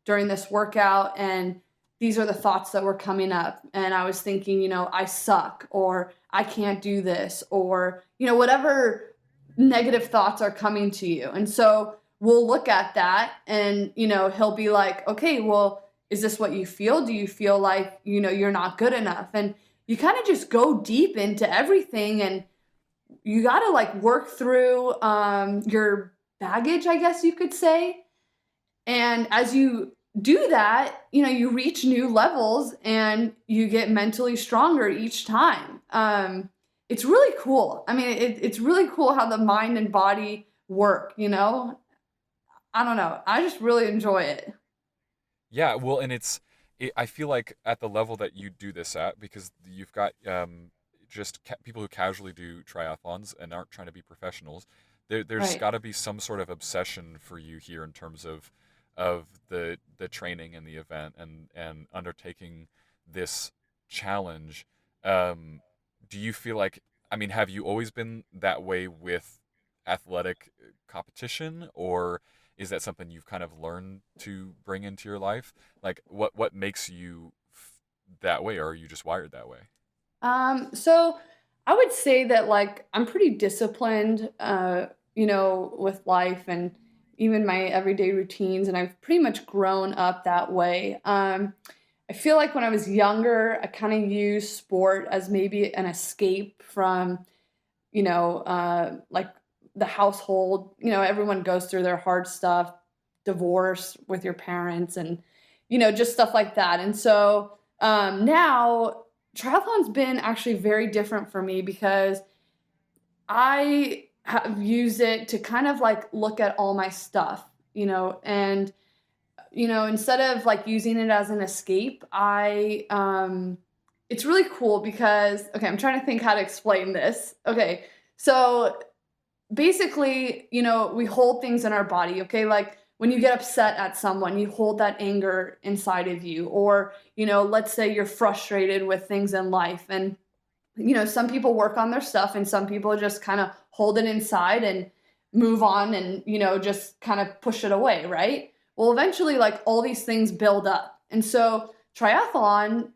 Speaker 2: during this workout, and these are the thoughts that were coming up. And I was thinking, I suck, or I can't do this, or, whatever negative thoughts are coming to you. And so we'll look at that, and he'll be like, okay, well, is this what you feel? Do you feel like you're not good enough? And you kind of just go deep into everything, and you got to like work through your baggage, I guess you could say. And as you do that, you reach new levels and you get mentally stronger each time. It's really cool. I mean, it's really cool how the mind and body work. I don't know. I just really enjoy it.
Speaker 1: Yeah, well, and I feel like at the level that you do this at, because you've got just people who casually do triathlons and aren't trying to be professionals, there's
Speaker 2: Right.
Speaker 1: got to be some sort of obsession for you here in terms of the training and the event and undertaking this challenge. Um, do you feel like, I mean, have you always been that way with athletic competition, or is that something you've kind of learned to bring into your life? Like, what makes you that way, or are you just wired that way?
Speaker 2: So I would say that like I'm pretty disciplined, with life and even my everyday routines, and I've pretty much grown up that way. I feel like when I was younger, I kind of used sport as maybe an escape from, like the household. Everyone goes through their hard stuff, divorce with your parents, and just stuff like that. And so now triathlon's been actually very different for me because I have used it to kind of like look at all my stuff, and instead of like using it as an escape, it's really cool because okay, I'm trying to think how to explain this. Okay, so basically, we hold things in our body, okay? Like when you get upset at someone, you hold that anger inside of you. Or, let's say you're frustrated with things in life. And, some people work on their stuff and some people just kind of hold it inside and move on and, just kind of push it away, right? Well, eventually, like all these things build up. And so, triathlon,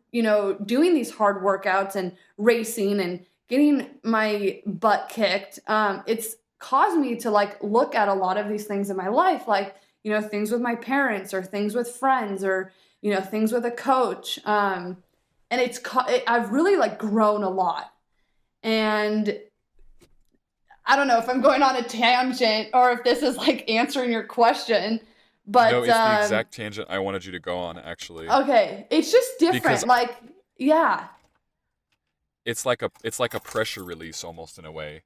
Speaker 2: doing these hard workouts and racing and getting my butt kicked, it's caused me to like look at a lot of these things in my life, like, things with my parents or things with friends or, things with a coach. And I've really like grown a lot. And I don't know if I'm going on a tangent or if this is like answering your question,
Speaker 1: No,
Speaker 2: but
Speaker 1: it's the exact tangent I wanted you to go on, actually,
Speaker 2: okay, it's just
Speaker 1: because
Speaker 2: different. Like, yeah,
Speaker 1: it's like a pressure release almost in a way.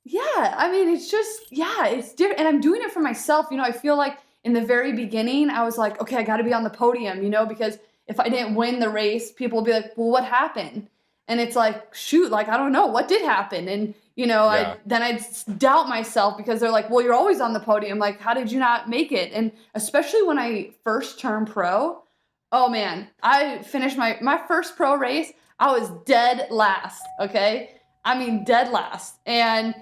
Speaker 2: yeah. I mean, it's just, yeah, it's different. And I'm doing it for myself. I feel like in the very beginning, I was like, okay, I got to be on the podium, because if I didn't win the race, people will be like, well, what happened? And it's like, shoot, like, I don't know what did happen. And,
Speaker 1: Yeah,
Speaker 2: I'd doubt myself because they're like, well, you're always on the podium. Like, how did you not make it? And especially when I first turned pro, oh man, I finished my first pro race. I was dead last. Okay. I mean, dead last. And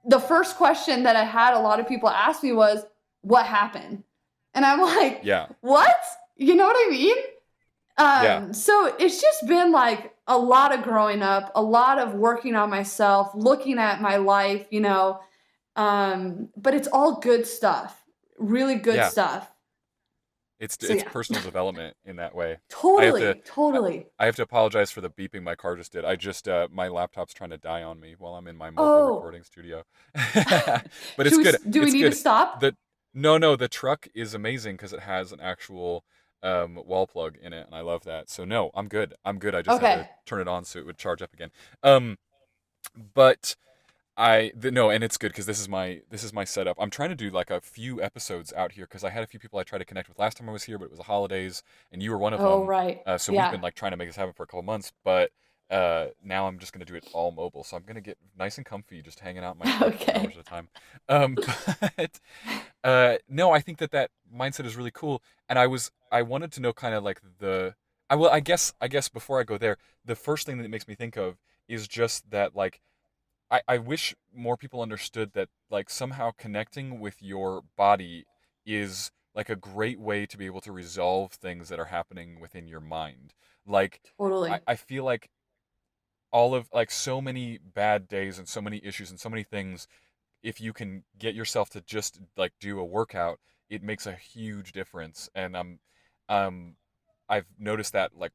Speaker 2: the first question that I had a lot of people ask me was, what happened? And I'm like,
Speaker 1: yeah,
Speaker 2: what? You know what I mean?
Speaker 1: yeah,
Speaker 2: So it's just been like a lot of growing up, a lot of working on myself, looking at my life, but it's all good stuff, really good
Speaker 1: yeah.
Speaker 2: stuff.
Speaker 1: It's
Speaker 2: So
Speaker 1: it's
Speaker 2: yeah,
Speaker 1: personal development in that way. I have to
Speaker 2: totally,
Speaker 1: I,
Speaker 2: totally.
Speaker 1: I have to apologize for the beeping my car just did. I just my laptop's trying to die on me while I'm in my mobile
Speaker 2: Oh,
Speaker 1: recording studio. But it's good.
Speaker 2: do we
Speaker 1: It's
Speaker 2: need to
Speaker 1: good.
Speaker 2: stop?
Speaker 1: The no, the truck is amazing because it has an actual wall plug in it, and I love that. So no, I'm good. I'm good. I just had to
Speaker 2: Okay.
Speaker 1: turn it on so it would charge up again. Um, but no, and it's good because this is my setup. I'm trying to do like a few episodes out here because I had a few people I tried to connect with last time I was here, but it was the holidays, and you were one of
Speaker 2: Oh,
Speaker 1: them.
Speaker 2: right.
Speaker 1: So we've
Speaker 2: Yeah.
Speaker 1: been like trying to make this happen for a couple months, but now I'm just gonna do it all mobile. So I'm gonna get nice and comfy, just hanging out in my truck for hours
Speaker 2: Okay.
Speaker 1: at a time. Um, but no, I think that mindset is really cool, and I wanted to know kind of like I guess before I go there, the first thing that it makes me think of is just that like I wish more people understood that like somehow connecting with your body is like a great way to be able to resolve things that are happening within your mind. Like I,
Speaker 2: Totally.
Speaker 1: I feel like all of like so many bad days and so many issues and so many things, if you can get yourself to just like do a workout, it makes a huge difference. And um I've noticed that like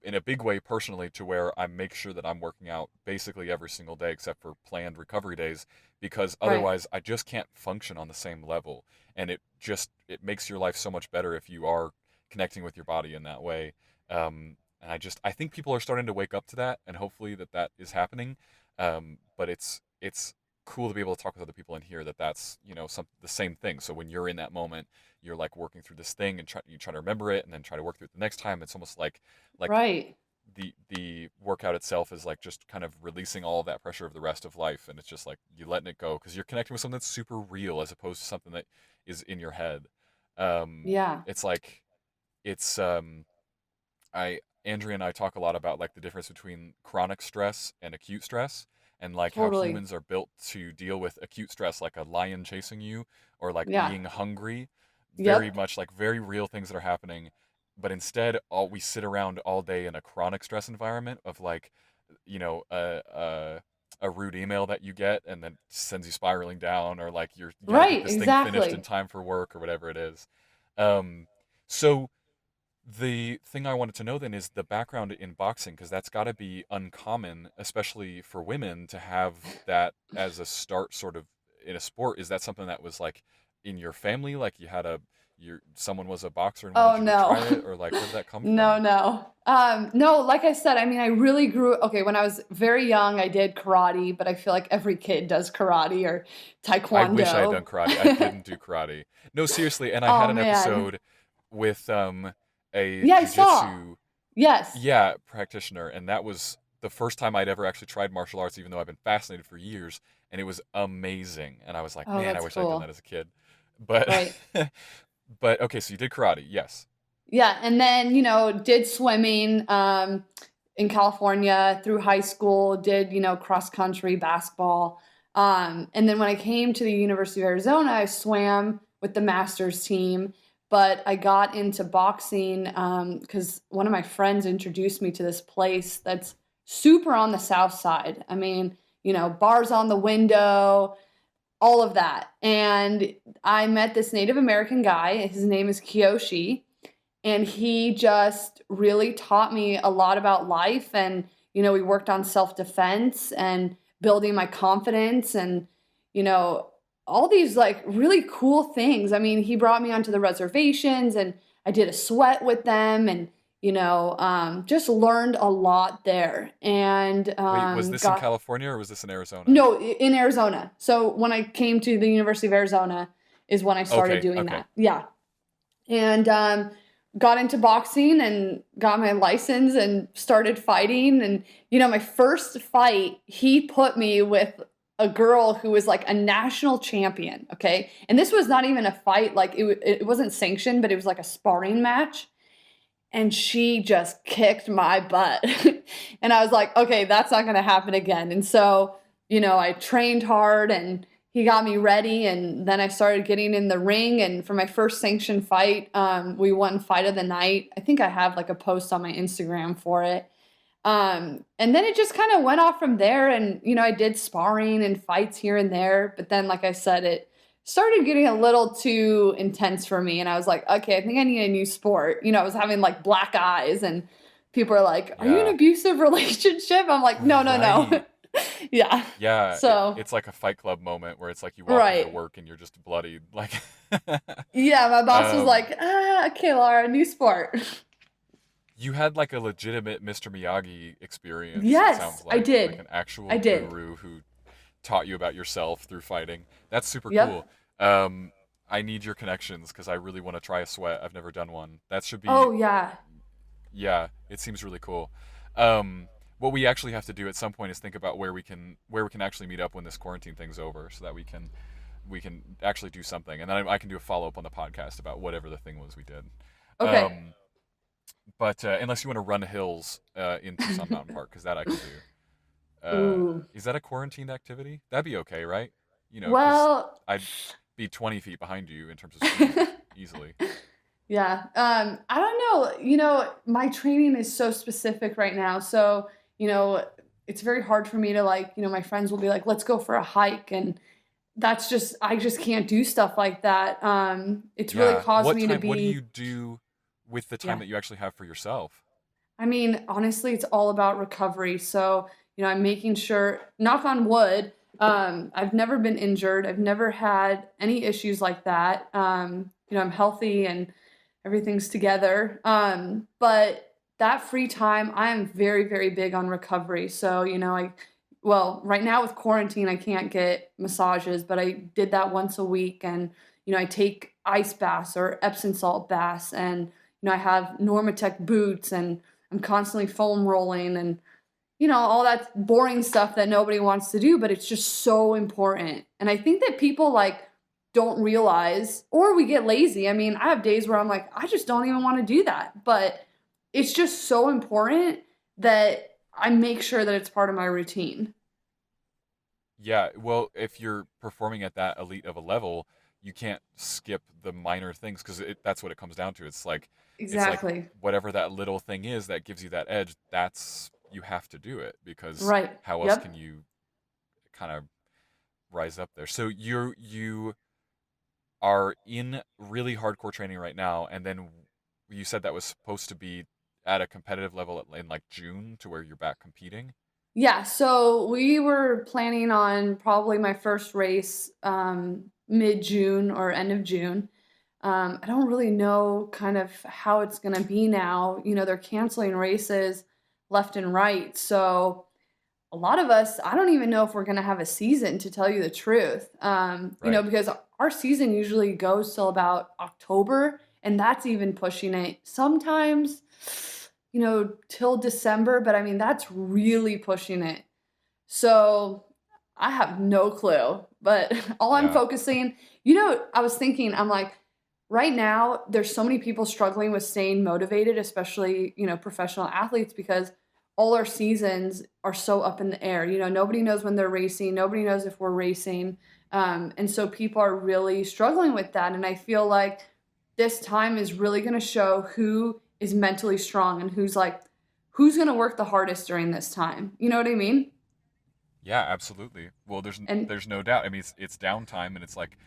Speaker 1: in a big way personally to where I make sure that I'm working out basically every single day except for planned recovery days because
Speaker 2: Right.
Speaker 1: otherwise I just can't function on the same level, and it makes your life so much better if you are connecting with your body in that way. And I think people are starting to wake up to that, and hopefully that is happening. But it's cool to be able to talk with other people and hear that that's the same thing. So when you're in that moment, you're like working through this thing and you try to remember it and then try to work through it the next time. It's almost like
Speaker 2: Right.
Speaker 1: the workout itself is like just kind of releasing all of that pressure of the rest of life, and it's just like you letting it go because you're connecting with something that's super real as opposed to something that is in your head.
Speaker 2: Yeah.
Speaker 1: It's like it's I Andrea and I talk a lot about like the difference between chronic stress and acute stress, and like how
Speaker 2: Totally.
Speaker 1: humans are built to deal with acute stress like a lion chasing you or like
Speaker 2: Yeah.
Speaker 1: being hungry, very
Speaker 2: Yep.
Speaker 1: much like very real things that are happening. But instead, all we sit around all day in a chronic stress environment of like, you know, a rude email that you get and then sends you spiraling down, or like you got to get
Speaker 2: Right.
Speaker 1: this thing finished in
Speaker 2: Exactly.
Speaker 1: time for work or whatever it is. Um, so the thing I wanted to know then is the background in boxing, because that's got to be uncommon, especially for women, to have that as a start sort of in a sport. Is that something that was like in your family? Like you had someone was a boxer and wanted
Speaker 2: Oh
Speaker 1: you to try
Speaker 2: no.
Speaker 1: it, or like where did that come
Speaker 2: No,
Speaker 1: from?
Speaker 2: no. No, like I said, I mean, I really okay, when I was very young, I did karate, but I feel like every kid does karate or
Speaker 1: I wish I had done
Speaker 2: taekwondo.
Speaker 1: karate. I didn't do karate. No, seriously, and I had
Speaker 2: Oh
Speaker 1: an
Speaker 2: man.
Speaker 1: episode with a
Speaker 2: Yeah, I saw.
Speaker 1: jujitsu
Speaker 2: Yes.
Speaker 1: yeah, practitioner, and that was the first time I'd ever actually tried martial arts, even though I've been fascinated for years, and it was amazing. And I was like,
Speaker 2: Oh,
Speaker 1: man, I
Speaker 2: that's
Speaker 1: wish I'd done that
Speaker 2: cool.
Speaker 1: as a kid. But
Speaker 2: Right.
Speaker 1: but okay, so you did karate, yes.
Speaker 2: Yeah, and then, did swimming in California through high school, did, cross country, basketball. And then when I came to the University of Arizona, I swam with the masters team, but I got into boxing because one of my friends introduced me to this place that's super on the south side. I mean, bars on the window, all of that. And I met this Native American guy. His name is Kiyoshi, and he just really taught me a lot about life and we worked on self-defense and building my confidence and, you know, all these like really cool things. I mean, he brought me onto the reservations and I did a sweat with them and, just learned a lot there and
Speaker 1: Wait, was this in
Speaker 2: got
Speaker 1: California or was this in Arizona?
Speaker 2: no, in Arizona. So when I came to the University of Arizona is when I started
Speaker 1: Okay,
Speaker 2: doing
Speaker 1: okay.
Speaker 2: that. Yeah. And got into boxing and got my license and started fighting. And, my first fight, he put me with a girl who was like a national champion. Okay. And this was not even a fight, like it wasn't sanctioned, but it was like a sparring match. And she just kicked my butt. And I was like, okay, that's not going to happen again. And so, I trained hard and he got me ready. And then I started getting in the ring. And for my first sanctioned fight, we won fight of the night. I think I have like a post on my Instagram for it. And then it just kind of went off from there. And, I did sparring and fights here and there. But then, like I said, it started getting a little too intense for me. And I was like, okay, I think I need a new sport. I was having like black eyes and people are like, are you in an
Speaker 1: Yeah.
Speaker 2: abusive relationship? I'm like, no, no, no.
Speaker 1: Right.
Speaker 2: Yeah.
Speaker 1: Yeah,
Speaker 2: So,
Speaker 1: it's like a Fight Club moment where it's like you walk into
Speaker 2: right.
Speaker 1: work and you're just bloodied. Like,
Speaker 2: Yeah, my boss was
Speaker 1: um,
Speaker 2: like, okay, Lara, new sport.
Speaker 1: you had like a legitimate Mr. Miyagi experience, it
Speaker 2: Yes,
Speaker 1: sounds
Speaker 2: I
Speaker 1: like
Speaker 2: did.
Speaker 1: an actual
Speaker 2: I did.
Speaker 1: guru who taught you about yourself through fighting. That's super
Speaker 2: Yep.
Speaker 1: cool. I need your connections because I really want to try a sweat. I've never done one. That should be,
Speaker 2: Oh, yeah.
Speaker 1: yeah, it seems really cool. Um, what we actually have to do at some point is think about where we can actually meet up when this quarantine thing's over, so that we can actually do something, and then I can do a follow up on the podcast about whatever the thing was we did.
Speaker 2: Okay.
Speaker 1: Um, but unless you want to run hills in Tucson Mountain Park, because that I can do.
Speaker 2: Ooh.
Speaker 1: Is that a quarantined activity? That'd be okay, right? Because
Speaker 2: Well,
Speaker 1: I'd be 20 feet behind you in terms of speed easily.
Speaker 2: yeah. I don't know. My training is so specific right now. So, it's very hard for me to like, my friends will be like, let's go for a hike. And I just can't do stuff like that. It's really
Speaker 1: Yeah.
Speaker 2: caused me to
Speaker 1: What do you
Speaker 2: be,
Speaker 1: do with the time
Speaker 2: yeah.
Speaker 1: that you actually have for yourself?
Speaker 2: I mean, honestly, it's all about recovery. So, I'm making sure, knock on wood, I've never been injured. I've never had any issues like that. I'm healthy and everything's together. But that free time, I am very, very big on recovery. So, well, right now with quarantine, I can't get massages, but I did that once a week. And, I take ice baths or Epsom salt baths. And, I have Normatec boots and I'm constantly foam rolling and, all that boring stuff that nobody wants to do, but it's just so important. And I think that people like don't realize, or we get lazy. I mean, I have days where I'm like, I just don't even want to do that. But it's just so important that I make sure that it's part of my routine.
Speaker 1: Yeah, well, if you're performing at that elite of a level, you can't skip the minor things because that's what it comes down to. It's like
Speaker 2: Exactly.
Speaker 1: whatever that little thing is that gives you that edge, that's you have to do it because
Speaker 2: Right.
Speaker 1: how else can
Speaker 2: Yep.
Speaker 1: you kind of rise up there? So you are in really hardcore training right now, and then you said that was supposed to be at a competitive level in like June to where you're back competing.
Speaker 2: Yeah, so we were planning on probably my first race mid-June or end of June. I don't really know kind of how it's going to be now. They're canceling races left and right. So a lot of us, I don't even know if we're going to have a season to tell you the truth.
Speaker 1: Right.
Speaker 2: Because our season usually goes till about October, and that's even pushing it sometimes, till December, but I mean, that's really pushing it. So I have no clue, but all I'm
Speaker 1: Yeah.
Speaker 2: focusing, I was thinking, I'm like, right now, there's so many people struggling with staying motivated, especially, professional athletes, because all our seasons are so up in the air. Nobody knows when they're racing, nobody knows if we're racing. And so people are really struggling with that. And I feel like this time is really going to show who is mentally strong and who's going to work the hardest during this time. You know what I mean?
Speaker 1: Yeah, absolutely. Well, there's
Speaker 2: And
Speaker 1: there's no doubt. I mean, it's downtime, and it's like,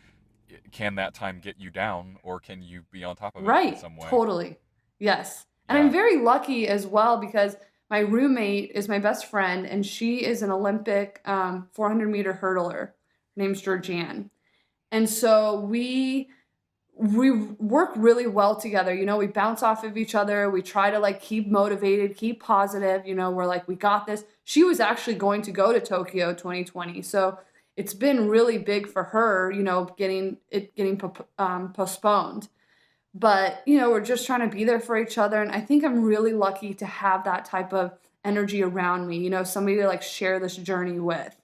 Speaker 1: can that time get you down, or can you be on top of it in
Speaker 2: right,
Speaker 1: some way?
Speaker 2: totally. Yes. And I'm
Speaker 1: Yeah.
Speaker 2: very lucky as well because my roommate is my best friend, and she is an Olympic 400-meter hurdler. Her name's Georgianne. And so we work really well together. You know, we bounce off of each other. We try to like keep motivated, keep positive. You know, we're like, we got this. She was actually going to go to Tokyo 2020. So it's been really big for her, you know, getting postponed. But, you know, we're just trying to be there for each other. And I think I'm really lucky to have that type of energy around me, you know, somebody to like share this journey with.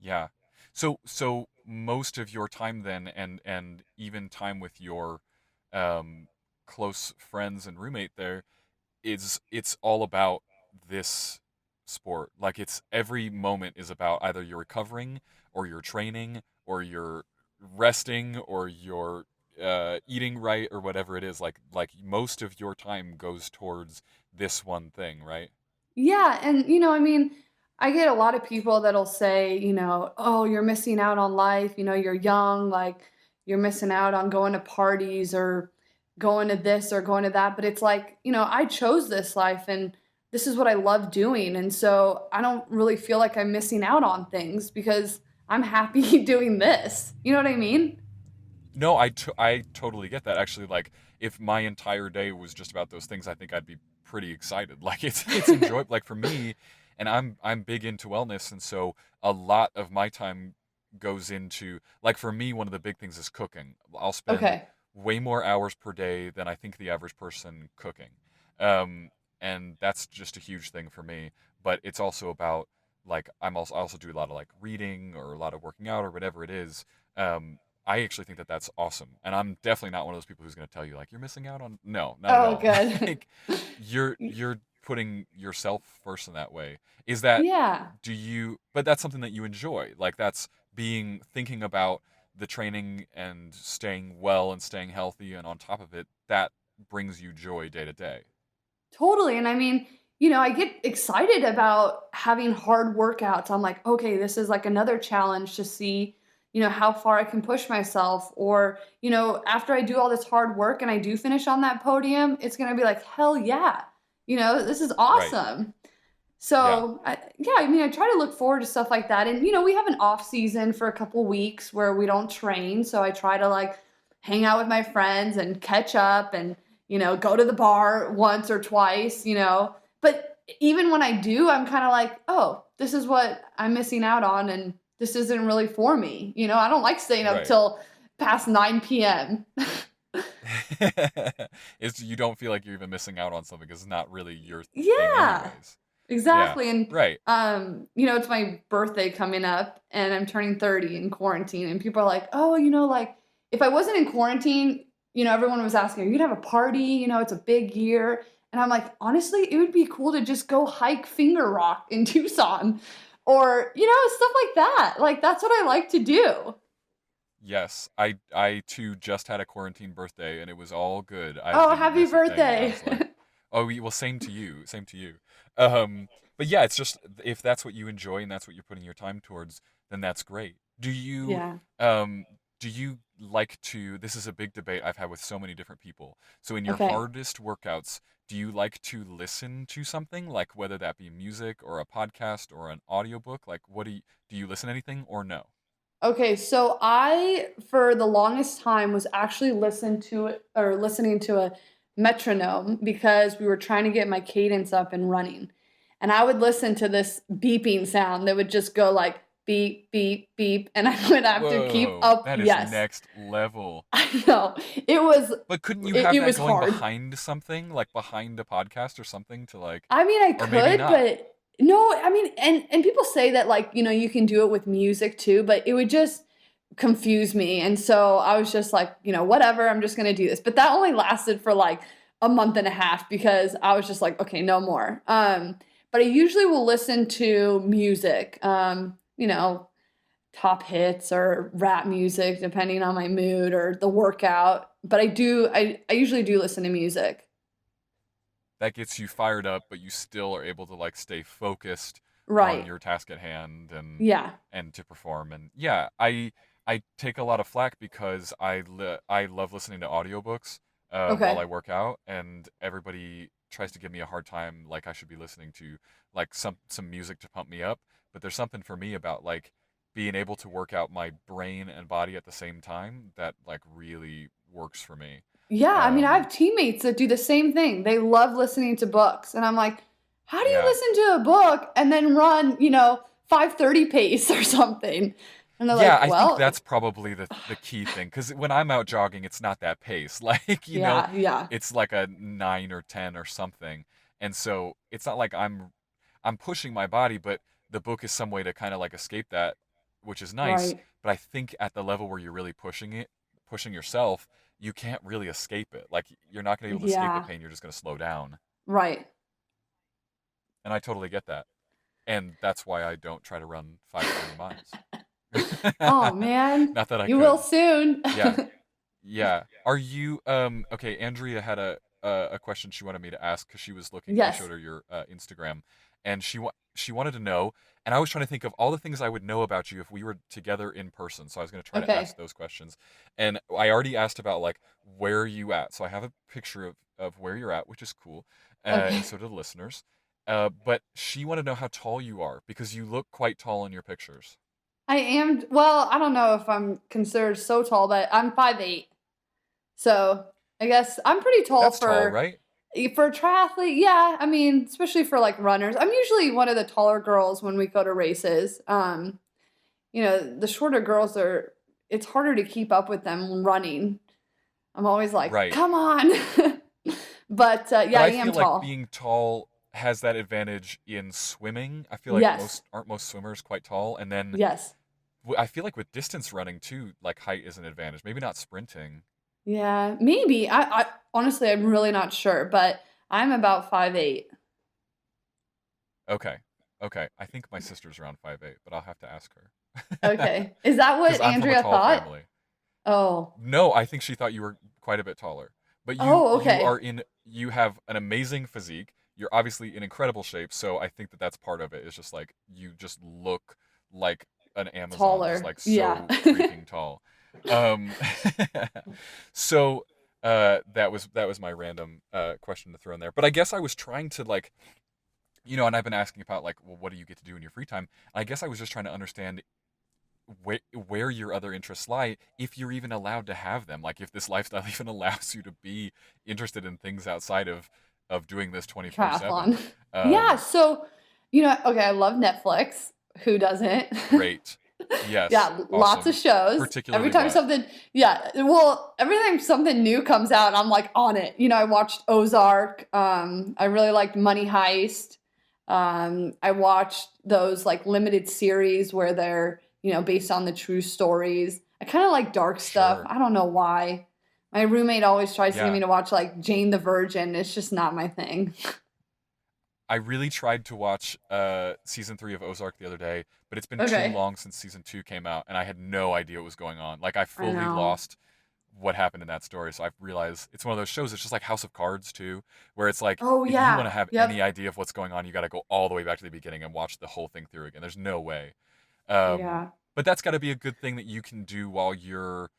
Speaker 1: Yeah. So most of your time then, and even time with your um, close friends and roommate there, it's all about this sport. Like it's every moment is about either you're recovering or you're training or you're resting or you're eating right or whatever it is. Like most of your time goes towards this one thing, right?
Speaker 2: Yeah, and you know, I mean, I get a lot of people that'll say, you know, "Oh, you're missing out on life, you know, you're young, like you're missing out on going to parties or going to this or going to that." But it's like, you know, I chose this life and this is what I love doing. And so I don't really feel like I'm missing out on things because I'm happy doing this. You know what I mean?
Speaker 1: No, I totally get that. Actually, like if my entire day was just about those things, I think I'd be pretty excited. Like it's enjoyable. Like for me, and I'm big into wellness, and so a lot of my time goes into like for me, one of the big things is cooking. I'll spend
Speaker 2: Okay.
Speaker 1: way more hours per day than I think the average person cooking, um, and that's just a huge thing for me. But it's also about like I also do a lot of like reading or a lot of working out or whatever it is. Um, I actually think that that's awesome, and I'm definitely not one of those people who's going to tell you like you're missing out on. No, not at
Speaker 2: Oh,
Speaker 1: all.
Speaker 2: good.
Speaker 1: Like you're putting yourself first in that way. Is that
Speaker 2: Yeah.
Speaker 1: do you? But that's something that you enjoy. Like that's being thinking about the training and staying well and staying healthy, and on top of it, that brings you joy day to day.
Speaker 2: Totally. And I mean, you know, I get excited about having hard workouts. I'm like, okay, this is like another challenge to see, you know, how far I can push myself. Or, you know, after I do all this hard work and I do finish on that podium, it's going to be like, hell yeah, you know, this is
Speaker 1: Right.
Speaker 2: awesome.
Speaker 1: Yeah.
Speaker 2: So, yeah, I mean, I try to look forward to stuff like that. And, you know, we have an off season for a couple weeks where we don't train. So I try to like hang out with my friends and catch up and, you know, go to the bar once or twice, you know. But even when I do, I'm kind of like, oh, this is what I'm missing out on. And this isn't really for me. You know, I don't like staying up
Speaker 1: Right.
Speaker 2: till past 9 p.m.
Speaker 1: Is you don't feel like you're even missing out on something 'cause it's not really your thing
Speaker 2: Yeah.
Speaker 1: anyways. Yeah.
Speaker 2: Exactly, and,
Speaker 1: Right.
Speaker 2: you know, it's my birthday coming up, and I'm turning 30 in quarantine, and people are like, "Oh, you know, like, if I wasn't in quarantine," you know, everyone was asking, "Are you gonna have a party? You know, it's a big year." And I'm like, "Honestly, it would be cool to just go hike Finger Rock in Tucson," or, you know, stuff like that. Like, that's what I like to do.
Speaker 1: Yes, I too just had a quarantine birthday and it was all good. I
Speaker 2: Oh,
Speaker 1: didn't
Speaker 2: happy
Speaker 1: miss a thing. I
Speaker 2: birthday.
Speaker 1: was like, oh, well, same to you, same to you. But yeah, it's just if that's what you enjoy and that's what you're putting your time towards, then that's great.
Speaker 2: Yeah.
Speaker 1: Um do you like to, this is a big debate I've had with so many different people. So in your
Speaker 2: Okay.
Speaker 1: hardest workouts, do you like to listen to something like whether that be music or a podcast or an audiobook? Like what do you listen to anything or no?
Speaker 2: Okay, so I, for the longest time, was actually listening to a metronome because we were trying to get my cadence up and running. And I would listen to this beeping sound that would just go like beep, beep, beep, and I would have to keep
Speaker 1: Whoa,
Speaker 2: up.
Speaker 1: that is
Speaker 2: Yes,
Speaker 1: next level.
Speaker 2: I know. It was
Speaker 1: But couldn't you
Speaker 2: it,
Speaker 1: have
Speaker 2: it
Speaker 1: that
Speaker 2: was
Speaker 1: going
Speaker 2: hard.
Speaker 1: behind something, like behind a podcast or something to like,
Speaker 2: I mean, I
Speaker 1: or maybe
Speaker 2: could,
Speaker 1: not.
Speaker 2: but no, I mean, and people say that like, you know, you can do it with music too, but it would just confuse me. And so I was just like, you know, whatever, I'm just going to do this. But that only lasted for like a month and a half because I was just like, okay, no more. But I usually will listen to music, you know, top hits or rap music depending on my mood or the workout. But I usually do listen to music.
Speaker 1: That gets you fired up, but you still are able to like stay focused on
Speaker 2: Right.
Speaker 1: your task at hand
Speaker 2: Yeah.
Speaker 1: and to perform. And yeah, I take a lot of flack because I love listening to audiobooks while
Speaker 2: Okay.
Speaker 1: I work out, and everybody tries to give me a hard time, like I should be listening to like some music to pump me up. But there's something for me about like being able to work out my brain and body at the same time that like really works for me.
Speaker 2: Yeah, I mean, I
Speaker 1: Um,
Speaker 2: have teammates that do the same thing. They love listening to books, and I'm like, how do you
Speaker 1: yeah.
Speaker 2: listen to a book and then run, 5:30 pace or something? And they're
Speaker 1: Yeah,
Speaker 2: like,
Speaker 1: I think
Speaker 2: well,
Speaker 1: that's probably the key thing because when I'm out jogging, it's not that pace. Like,
Speaker 2: yeah, yeah,
Speaker 1: it's like a 9 or 10 or something. And so it's not like I'm pushing my body, but the book is some way to kind of like escape that, which is nice.
Speaker 2: right.
Speaker 1: But I think at the level where you're really pushing yourself, you can't really escape it. Like you're not gonna be able to escape the
Speaker 2: Yeah,
Speaker 1: pain, you're just gonna slow down.
Speaker 2: right.
Speaker 1: And I totally get that. And that's why I don't try to run 5 to 30 miles.
Speaker 2: Oh man,
Speaker 1: Not that I
Speaker 2: you will
Speaker 1: could.
Speaker 2: soon.
Speaker 1: Yeah. Yeah. Are you okay, Andrea had a question she wanted me to ask cuz she was looking I
Speaker 2: Yes.
Speaker 1: showed her your Instagram and she wanted to know and I was trying to think of all the things I would know about you if we were together in person. So I was going to try to
Speaker 2: Okay.
Speaker 1: ask those questions. And I already asked about like where are you at? So I have a picture of where you're at, which is cool. And
Speaker 2: Okay.
Speaker 1: so do the listeners. But she wanted to know how tall you are because you look quite tall in your pictures.
Speaker 2: I am, well, I don't know if I'm considered so tall, but I'm 5'8". So I guess I'm pretty tall
Speaker 1: That's tall,
Speaker 2: for
Speaker 1: right?
Speaker 2: for a triathlete. Yeah, I mean, especially for like runners. I'm usually one of the taller girls when we go to races. The shorter girls are it's harder to keep up with them running. I'm always like,
Speaker 1: Right.
Speaker 2: "Come on." But
Speaker 1: But
Speaker 2: yeah, I
Speaker 1: I
Speaker 2: am
Speaker 1: feel like
Speaker 2: tall.
Speaker 1: being tall has that advantage in swimming. I feel like
Speaker 2: Yes.
Speaker 1: most swimmers quite tall, and then
Speaker 2: Yes.
Speaker 1: I feel like with distance running too, like height is an advantage. Maybe not sprinting.
Speaker 2: Yeah, maybe. I honestly I'm really not sure, but I'm about 5'8".
Speaker 1: Okay, okay. I think my sister's around 5'8", but I'll have to ask her
Speaker 2: Okay. Is that
Speaker 1: because
Speaker 2: what
Speaker 1: I'm from a
Speaker 2: Andrea
Speaker 1: tall
Speaker 2: thought?
Speaker 1: family.
Speaker 2: Oh.
Speaker 1: No, I think she thought you were quite a bit taller. But
Speaker 2: Oh, okay.
Speaker 1: you have an amazing physique. You're obviously in incredible shape, so I think that that's part of it. It's just like you just look like an Amazon, just
Speaker 2: Taller.
Speaker 1: like
Speaker 2: Yeah.
Speaker 1: so freaking tall. Um, so that was my random question to throw in there. But I guess I was trying to like and I've been asking about like, well, what do you get to do in your free time? I guess I was just trying to understand where your other interests lie if you're even allowed to have them like if this lifestyle even allows you to be interested in things outside of doing this 24/7.
Speaker 2: Triathlon. Yeah,
Speaker 1: um
Speaker 2: so, okay, I love Netflix. Who doesn't?
Speaker 1: Great. Yes,
Speaker 2: Yeah, lots of
Speaker 1: awesome.
Speaker 2: shows. Every
Speaker 1: Particularly
Speaker 2: time
Speaker 1: what?
Speaker 2: something yeah, well, every time something new comes out, I'm, like, on it. I watched Ozark, I really liked Money Heist. I watched those, like, limited series where they're, based on the true stories. I kinda like dark stuff.
Speaker 1: Sure.
Speaker 2: I don't know why. My roommate always tries to get
Speaker 1: Yeah,
Speaker 2: me to watch, like, Jane the Virgin. It's just not my thing.
Speaker 1: I really tried to watch season 3 of Ozark the other day, but it's been too
Speaker 2: Okay.
Speaker 1: long since season 2 came out and I had no idea what was going on. Like I
Speaker 2: I
Speaker 1: fully
Speaker 2: know.
Speaker 1: lost what happened in that story. So I've realized it's one of those shows. It's just like House of Cards too, where it's like
Speaker 2: Oh,
Speaker 1: if you want
Speaker 2: yeah.
Speaker 1: to have any
Speaker 2: Yep.
Speaker 1: idea of what's going on, you got to go all the way back to the beginning and watch the whole thing through again. There's no way. Um,
Speaker 2: Yeah.
Speaker 1: but that's got to be a good thing that you can do while you're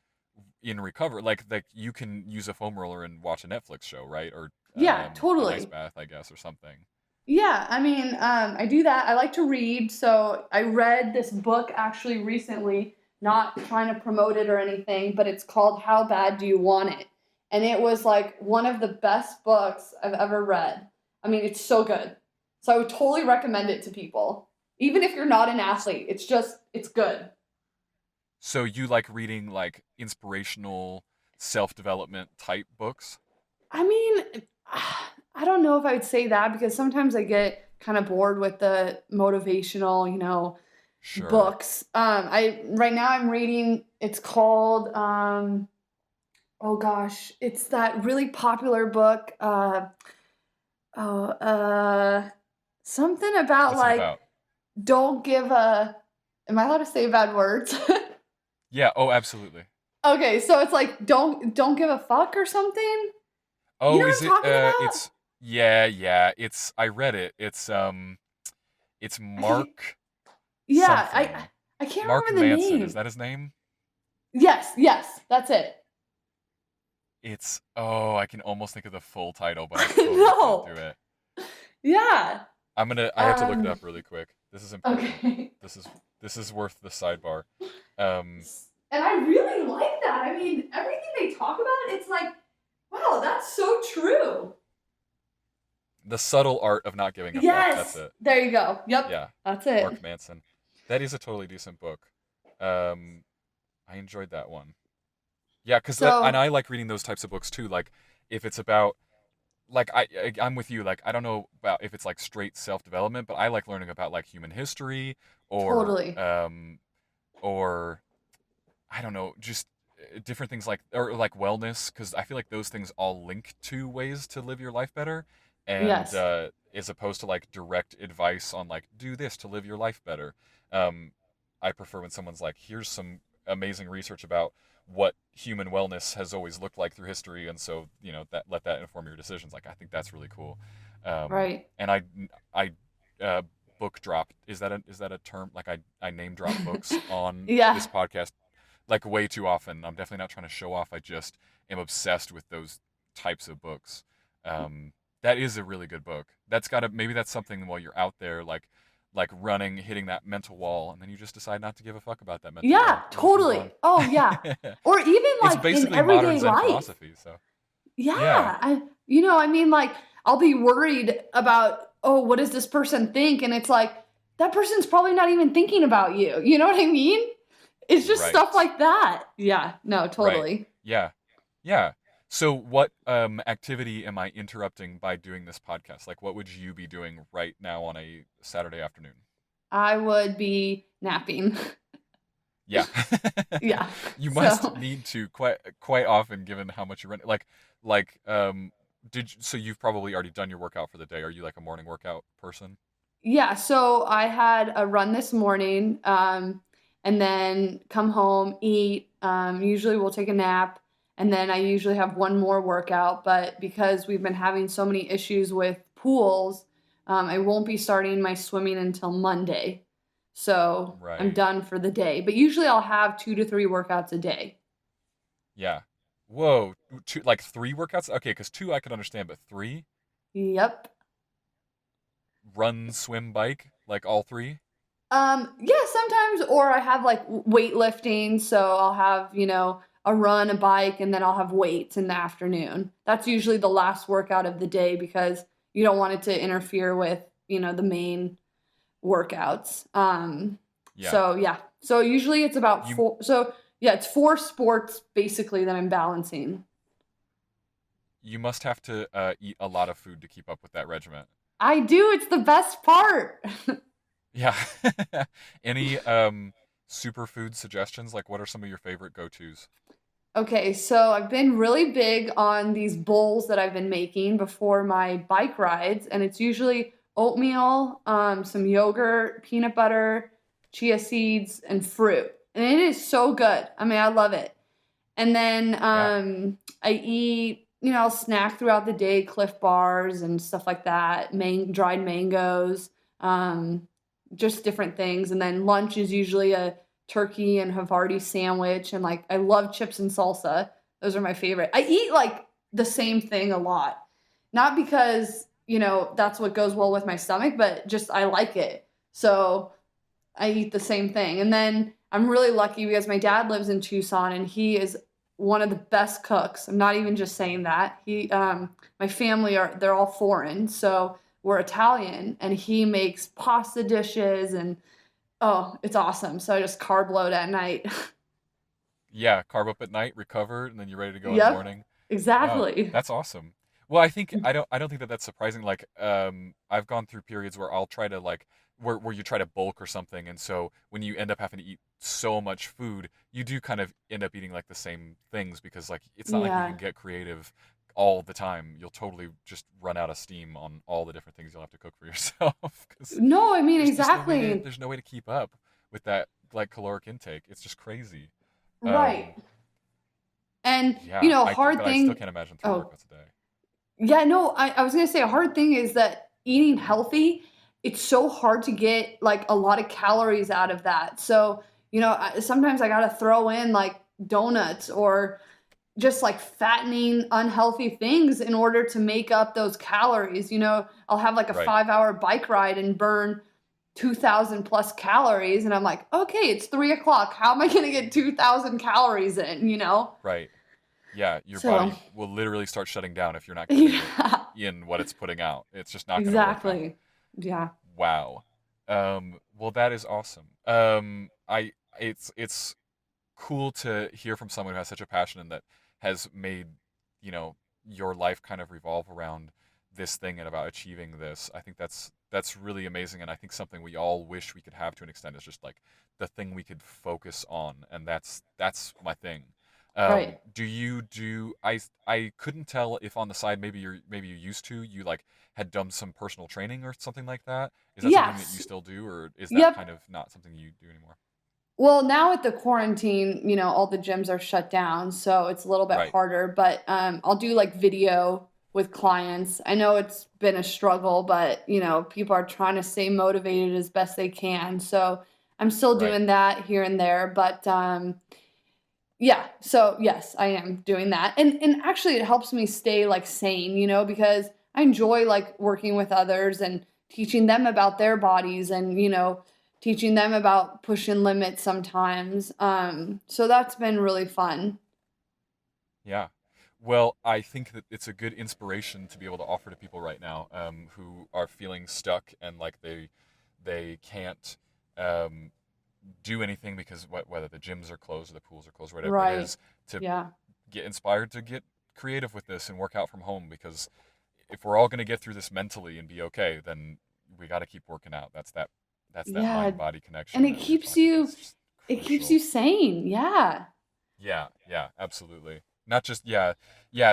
Speaker 1: in recovery. Like you can use a foam roller and watch a Netflix show, right? Or
Speaker 2: Yeah,
Speaker 1: an ice
Speaker 2: totally.
Speaker 1: bath, I guess, or something.
Speaker 2: Yeah, I mean, I do that. I like to read, so I read this book actually recently, not trying to promote it or anything, but it's called How Bad Do You Want It? And it was like one of the best books I've ever read. I mean, it's so good. So I would totally recommend it to people. Even if you're not an athlete, it's good.
Speaker 1: So you like reading like inspirational self-development type books?
Speaker 2: I mean, I don't know if I would say that because sometimes I get kind of bored with the motivational,
Speaker 1: Sure.
Speaker 2: books. I right now I'm reading. It's called oh gosh, it's that really popular book. Oh, something about
Speaker 1: What's it
Speaker 2: like
Speaker 1: about?
Speaker 2: don't give a. Am I allowed to say bad words?
Speaker 1: Yeah, oh, absolutely.
Speaker 2: Okay, so it's like don't give a fuck or something. You know
Speaker 1: Oh,
Speaker 2: what
Speaker 1: is
Speaker 2: I'm
Speaker 1: it
Speaker 2: talking about?
Speaker 1: it's yeah, yeah. It's I read it. It's
Speaker 2: I,
Speaker 1: Mark
Speaker 2: yeah, I
Speaker 1: something.
Speaker 2: I can't
Speaker 1: Mark
Speaker 2: remember the
Speaker 1: Manson, is
Speaker 2: name.
Speaker 1: that his name?
Speaker 2: Yes, yes, that's it.
Speaker 1: It's I can almost think of the full title, but I totally can't
Speaker 2: No.
Speaker 1: do it.
Speaker 2: Yeah.
Speaker 1: I have to look it
Speaker 2: Um,
Speaker 1: up really quick. This is important.
Speaker 2: okay.
Speaker 1: This is this is worth the sidebar. Um,
Speaker 2: And I really like that. I mean, everything they talk about, it's like, wow, that's so true.
Speaker 1: The Subtle Art of Not Giving a Fuck. That's
Speaker 2: Yes.
Speaker 1: it.
Speaker 2: There you go. Yep.
Speaker 1: Yeah,
Speaker 2: That's
Speaker 1: Mark
Speaker 2: it.
Speaker 1: Manson. That is a totally decent book. Um, I enjoyed that one. Yeah, because and
Speaker 2: So,
Speaker 1: I like reading those types of books too. Like if it's about like I'm with you. Like I don't know about if it's like straight self development, but I like learning about like human history or
Speaker 2: totally.
Speaker 1: or I don't know, just different things like or like wellness because I feel like those things all link to ways to live your life better, and
Speaker 2: Yes.
Speaker 1: as opposed to like direct advice on like do this to live your life better. Um, I prefer when someone's like, here's some amazing research about what human wellness has always looked like through history, and so that let that inform your decisions. Like I think that's really cool.
Speaker 2: Right.
Speaker 1: And I uh, book drop is that a term? Like I name drop books on
Speaker 2: Yeah.
Speaker 1: this podcast like way too often. I'm definitely not trying to show off. I just am obsessed with those types of books. That is a really good book. That's got to maybe that's something while you're out there like running, hitting that mental wall, and then you just decide not to give a fuck about that mental
Speaker 2: Yeah,
Speaker 1: wall. You just move
Speaker 2: totally.
Speaker 1: on.
Speaker 2: Oh, yeah. Or even
Speaker 1: It's
Speaker 2: like in
Speaker 1: basically modern
Speaker 2: everyday
Speaker 1: Zen
Speaker 2: life.
Speaker 1: philosophy. So
Speaker 2: Yeah.
Speaker 1: yeah,
Speaker 2: I mean, like, I'll be worried about, oh, what does this person think? And it's like, that person's probably not even thinking about you. You know what I mean? It's just stuff
Speaker 1: right,
Speaker 2: like that. Yeah, no,
Speaker 1: right,
Speaker 2: totally.
Speaker 1: yeah, yeah. So what activity am I interrupting by doing this podcast? Like, what would you be doing right now on a Saturday afternoon?
Speaker 2: I would be napping.
Speaker 1: Yeah.
Speaker 2: Yeah.
Speaker 1: You must
Speaker 2: So,
Speaker 1: need to quite often given how much you run. Like so you've probably already done your workout for the day. Are you like a morning workout person?
Speaker 2: yeah, so I had a run this morning, and then come home, eat. Usually we'll take a nap, and then I usually have one more workout. But because we've been having so many issues with pools, I won't be starting my swimming until Monday. So I'm
Speaker 1: Right.
Speaker 2: done for the day. But usually I'll have 2 to 3 workouts a day.
Speaker 1: Yeah. Whoa, two like three workouts? Okay, because two I could understand, but three?
Speaker 2: Yep.
Speaker 1: Run, swim, bike, like all three?
Speaker 2: Yeah, sometimes, or I have like weightlifting, so I'll have, a run, a bike, and then I'll have weights in the afternoon. That's usually the last workout of the day because you don't want it to interfere with, the main workouts.
Speaker 1: Yeah.
Speaker 2: So yeah. So usually it's about
Speaker 1: You
Speaker 2: four. So yeah, it's 4 sports basically that I'm balancing.
Speaker 1: you must have to eat a lot of food to keep up with that regimen.
Speaker 2: I do. It's the best part.
Speaker 1: Yeah. Any superfood suggestions? Like what are some of your favorite go-tos?
Speaker 2: Okay, so I've been really big on these bowls that I've been making before my bike rides, and it's usually oatmeal, some yogurt, peanut butter, chia seeds, and fruit. And it is so good. I mean, I love it. And then
Speaker 1: Yeah.
Speaker 2: I eat, I'll snack throughout the day, Cliff Bars and stuff like that, dried mangoes, um, just different things. And then lunch is usually a turkey and Havarti sandwich. And like, I love chips and salsa. Those are my favorite. I eat like the same thing a lot. Not because, that's what goes well with my stomach, but just I like it. So I eat the same thing. And then I'm really lucky because my dad lives in Tucson and he is one of the best cooks. I'm not even just saying that. My family they're all foreign, so we're Italian, and he makes pasta dishes and oh, it's awesome. So I just carb load at night.
Speaker 1: Yeah, carb up at night, recover, and then you're ready to go in the
Speaker 2: Yep,
Speaker 1: morning. Oh,
Speaker 2: exactly.
Speaker 1: that's awesome. Well, I don't think that that's surprising. Like, I've gone through periods where I'll try to like where you try to bulk or something, and so when you end up having to eat so much food, you do kind of end up eating like the same things because like it's not like you can
Speaker 2: Yeah.
Speaker 1: get creative all the time. You'll totally just run out of steam on all the different things you'll have to cook for yourself because
Speaker 2: No, I mean
Speaker 1: there's just no way to
Speaker 2: exactly.
Speaker 1: there's no way to keep up with that like caloric intake. It's just crazy.
Speaker 2: Right.
Speaker 1: Um,
Speaker 2: And
Speaker 1: yeah,
Speaker 2: hard
Speaker 1: but I still
Speaker 2: thing.
Speaker 1: can't imagine three
Speaker 2: Oh,
Speaker 1: workouts a day.
Speaker 2: yeah, no, I was gonna say a hard thing is that eating healthy, it's so hard to get like a lot of calories out of that. So, sometimes I gotta throw in like donuts or just like fattening unhealthy things in order to make up those calories. I'll have like a
Speaker 1: Right.
Speaker 2: 5 hour bike ride and burn 2,000 plus calories. And I'm like, okay, it's 3 o'clock. How am I going to get 2,000 calories in?
Speaker 1: Right. Yeah, your
Speaker 2: So,
Speaker 1: body will literally start shutting down if you're not getting it
Speaker 2: yeah,
Speaker 1: in what it's putting out. It's just not going to work out.
Speaker 2: exactly. Yeah.
Speaker 1: Wow. Well, that is awesome. It's cool to hear from someone who has such a passion and that has made, you know, your life kind of revolve around this thing and about achieving this. I think that's really amazing, and I think something we all wish we could have to an extent is just like the thing we could focus on, and that's my thing.
Speaker 2: Right.
Speaker 1: Do you do I couldn't tell if on the side maybe you used to you like had done some personal training or something like that. Is that something that you
Speaker 2: Yes.
Speaker 1: still do, or is that
Speaker 2: Yep.
Speaker 1: kind of not something you do anymore?
Speaker 2: Well, now with the quarantine, all the gyms are shut down, so it's a little bit
Speaker 1: Right.
Speaker 2: harder, but I'll do like video with clients. I know it's been a struggle, but people are trying to stay motivated as best they can. So I'm still
Speaker 1: Right.
Speaker 2: doing that here and there, but yeah, so yes, I am doing that. And actually it helps me stay like sane, because I enjoy like working with others and teaching them about their bodies and, teaching them about pushing limits sometimes. So that's been really fun.
Speaker 1: Yeah. Well, I think that it's a good inspiration to be able to offer to people right now, who are feeling stuck and like they can't um, do anything because whether the gyms are closed or the pools are closed, whatever it
Speaker 2: Right.
Speaker 1: is, to
Speaker 2: Yeah.
Speaker 1: get inspired to get creative with this and work out from home. Because if we're all going to get through this mentally and be okay, then we got to keep working out. That's that
Speaker 2: Yeah.
Speaker 1: mind body
Speaker 2: And
Speaker 1: connection
Speaker 2: it
Speaker 1: that we were
Speaker 2: keeps
Speaker 1: talking about.
Speaker 2: you
Speaker 1: It's just
Speaker 2: it keeps you
Speaker 1: crucial.
Speaker 2: sane. Yeah.
Speaker 1: Yeah, yeah, absolutely. Not just yeah,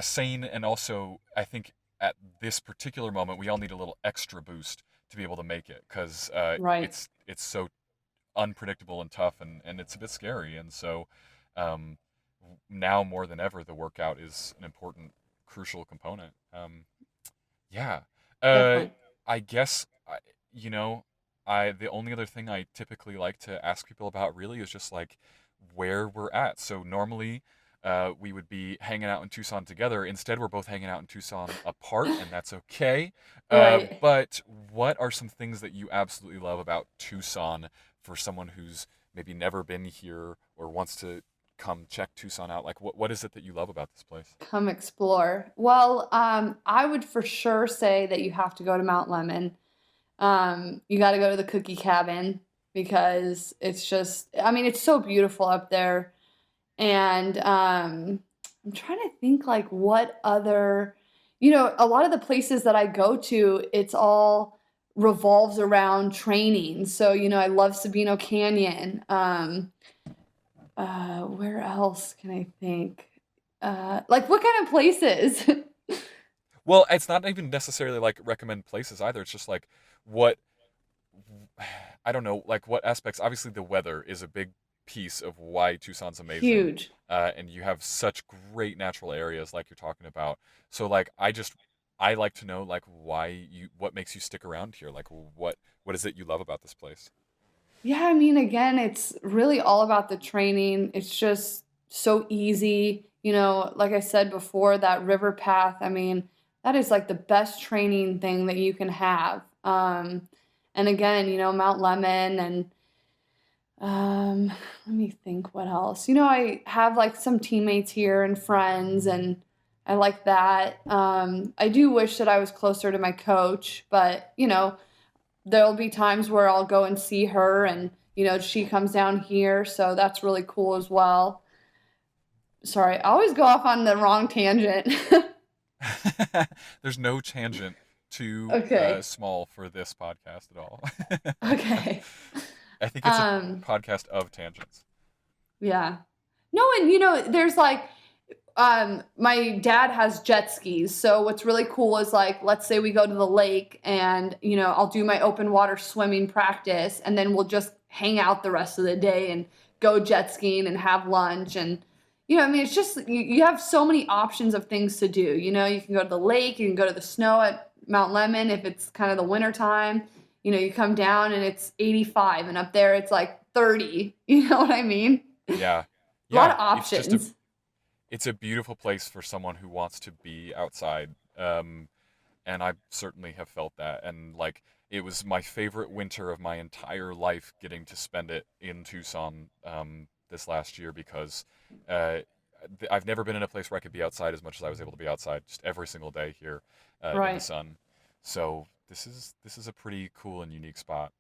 Speaker 1: sane, and also I think at this particular moment we all need a little extra boost to be able to make it because
Speaker 2: Right.
Speaker 1: it's so unpredictable and tough, and it's a bit scary, and so um, now more than ever the workout is an important, crucial component. Yeah, uh,
Speaker 2: Definitely.
Speaker 1: I guess you know I the only other thing I typically like to ask people about really is just like where we're at. So normally we would be hanging out in Tucson together. Instead, we're both hanging out in Tucson apart, and that's okay.
Speaker 2: Right.
Speaker 1: But what are some things that you absolutely love about Tucson for someone who's maybe never been here or wants to come check Tucson out? Like, what is it that you love about this place?
Speaker 2: Come explore. Well, I would for sure say that you have to go to Mount Lemon. You got to go to the cookie cabin because it's just, I mean, it's so beautiful up there. And I'm trying to think like what other, a lot of the places that I go to, it's all revolves around training. So, I love Sabino Canyon. Where else can I think? Like what kind of places?
Speaker 1: Well, it's not even necessarily like recommend places either. It's just like what I don't know, like what aspects. Obviously, the weather is a big piece of why Tucson's amazing,
Speaker 2: Huge.
Speaker 1: and you have such great natural areas like you're talking about. So, like, I like to know like what makes you stick around here. Like, what is it you love about this place?
Speaker 2: Yeah, I mean, again, it's really all about the training. It's just so easy. Like I said before, that river path, I mean, that is like the best training thing that you can have. And again, Mount Lemon and let me think what else. I have like some teammates here and friends, and I like that. I do wish that I was closer to my coach, but there'll be times where I'll go and see her and she comes down here, so that's really cool as well. Sorry, I always go off on the wrong tangent.
Speaker 1: There's no tangent too
Speaker 2: Okay.
Speaker 1: small for this podcast at all.
Speaker 2: Okay.
Speaker 1: I think it's a
Speaker 2: Um
Speaker 1: podcast of tangents.
Speaker 2: yeah. No, and there's like my dad has jet skis. So what's really cool is like let's say we go to the lake and I'll do my open water swimming practice and then we'll just hang out the rest of the day and go jet skiing and have lunch and I mean it's just you have so many options of things to do. You can go to the lake, you can go to the snow at Mount Lemon if it's kind of the winter time. You come down and it's 85 and up there it's like 30. You know what I mean?
Speaker 1: Yeah,
Speaker 2: A lot
Speaker 1: yeah.
Speaker 2: of
Speaker 1: It's just a
Speaker 2: options.
Speaker 1: it's a beautiful place for someone who wants to be outside. And I certainly have felt that. And like, it was my favorite winter of my entire life getting to spend it in Tucson this last year because uh, I've never been in a place where I could be outside as much as I was able to be outside just every single day here in the
Speaker 2: Right.
Speaker 1: sun. So this is a pretty cool and unique spot.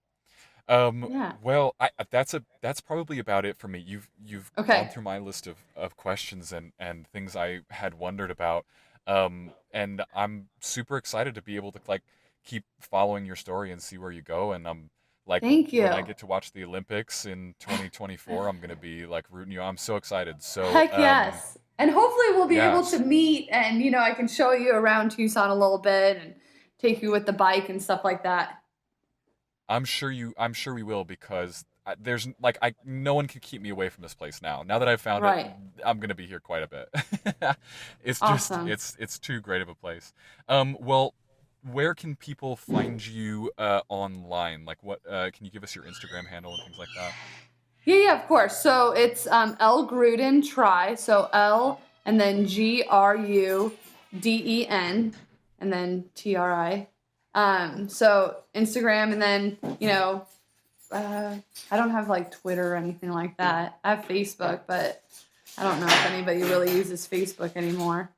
Speaker 2: Yeah.
Speaker 1: Well, that's probably about it for me. You've gone
Speaker 2: Okay.
Speaker 1: through my list of questions and things I had wondered about. And I'm super excited to be able to like keep following your story and see where you go. And I'm like
Speaker 2: Thank
Speaker 1: when I
Speaker 2: you.
Speaker 1: get to watch the Olympics in 2024, I'm gonna be like rooting you. I'm so excited. So,
Speaker 2: Heck yes. And hopefully we'll be able to
Speaker 1: yes.
Speaker 2: meet and, I can show you around Tucson a little bit and take you with the bike and stuff like that.
Speaker 1: I'm sure we will because there's like no one can keep me away from this place now. Now that I've found it,
Speaker 2: Right.
Speaker 1: I'm gonna be here quite a bit. It's just
Speaker 2: Awesome.
Speaker 1: it's too great of a place. Well, where can people find you online? Like what can you give us your Instagram handle and things like that?
Speaker 2: Yeah, yeah, of course. So it's L Gruden try. So L and then Gruden and then TRI. So Instagram and then, uh, I don't have like Twitter or anything like that. I have Facebook, but I don't know if anybody really uses Facebook anymore.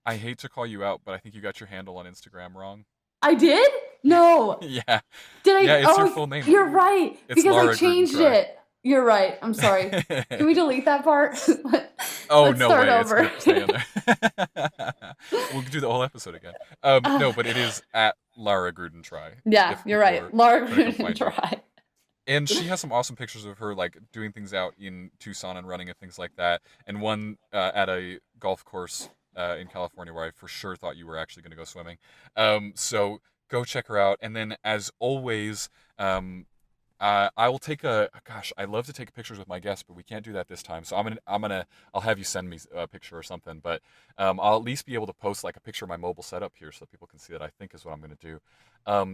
Speaker 1: I hate to call you out, but I think you got your handle on Instagram wrong.
Speaker 2: I did? No.
Speaker 1: Yeah.
Speaker 2: Did
Speaker 1: Yeah,
Speaker 2: I?
Speaker 1: it's your
Speaker 2: Oh,
Speaker 1: full name.
Speaker 2: you're right.
Speaker 1: It's
Speaker 2: Because I
Speaker 1: Lara Gruden
Speaker 2: changed
Speaker 1: try.
Speaker 2: it. You're right. I'm sorry. Can we delete that part?
Speaker 1: Oh,
Speaker 2: Let's
Speaker 1: no
Speaker 2: start
Speaker 1: way. It's
Speaker 2: over.
Speaker 1: gonna stay in there. We'll do the whole episode again. No, but it is at Lara Gruden try
Speaker 2: Yeah,
Speaker 1: if
Speaker 2: you're
Speaker 1: people
Speaker 2: right.
Speaker 1: are
Speaker 2: Laura
Speaker 1: trying to come
Speaker 2: Gruden
Speaker 1: find you.
Speaker 2: try.
Speaker 1: And she has some awesome pictures of her like doing things out in Tucson and running and things like that. And one at a golf course in California where I for sure thought you were actually going to go swimming. So go check her out. And then as always, I will take a gosh. I love to take pictures with my guests, but we can't do that this time. So I'll have you send me a picture or something. But I'll at least be able to post like a picture of my mobile setup here, so people can see that. I think is what I'm going to do.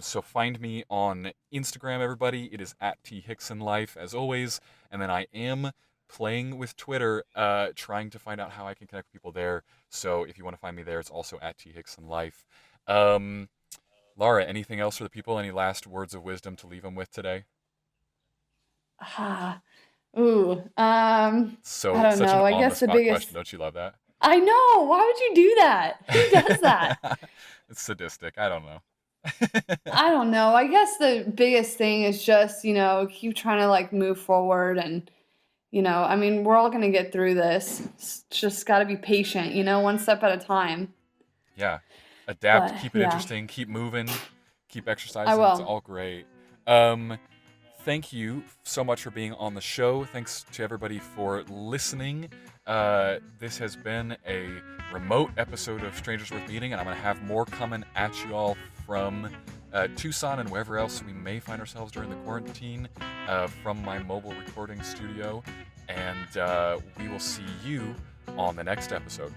Speaker 1: So find me on Instagram, everybody. It is at T Hickson Life as always, and then I am playing with Twitter, trying to find out how I can connect with people there. So if you want to find me there, it's also at T Hickson Life. Um, Lara, anything else for the people? Any last words of wisdom to leave them with today?
Speaker 2: Ah, ooh. I
Speaker 1: So
Speaker 2: don't
Speaker 1: such an
Speaker 2: know. I
Speaker 1: on the
Speaker 2: guess the
Speaker 1: spot
Speaker 2: biggest.
Speaker 1: question. Don't you love that?
Speaker 2: I know. Why would you do that? Who does that?
Speaker 1: It's sadistic. I don't know.
Speaker 2: I don't know. I guess the biggest thing is just, keep trying to like move forward and, I mean, we're all going to get through this. It's just got to be patient, one step at a time.
Speaker 1: Yeah. Adapt,
Speaker 2: But
Speaker 1: keep it
Speaker 2: yeah,
Speaker 1: interesting, keep moving, keep
Speaker 2: I
Speaker 1: exercising. It's
Speaker 2: will.
Speaker 1: all great. Um, Thank you so much for being on the show. Thanks to everybody for listening. This has been a remote episode of Strangers Worth Meeting, and I'm going to have more coming at you all from Tucson and wherever else we may find ourselves during the quarantine from my mobile recording studio. And we will see you on the next episode.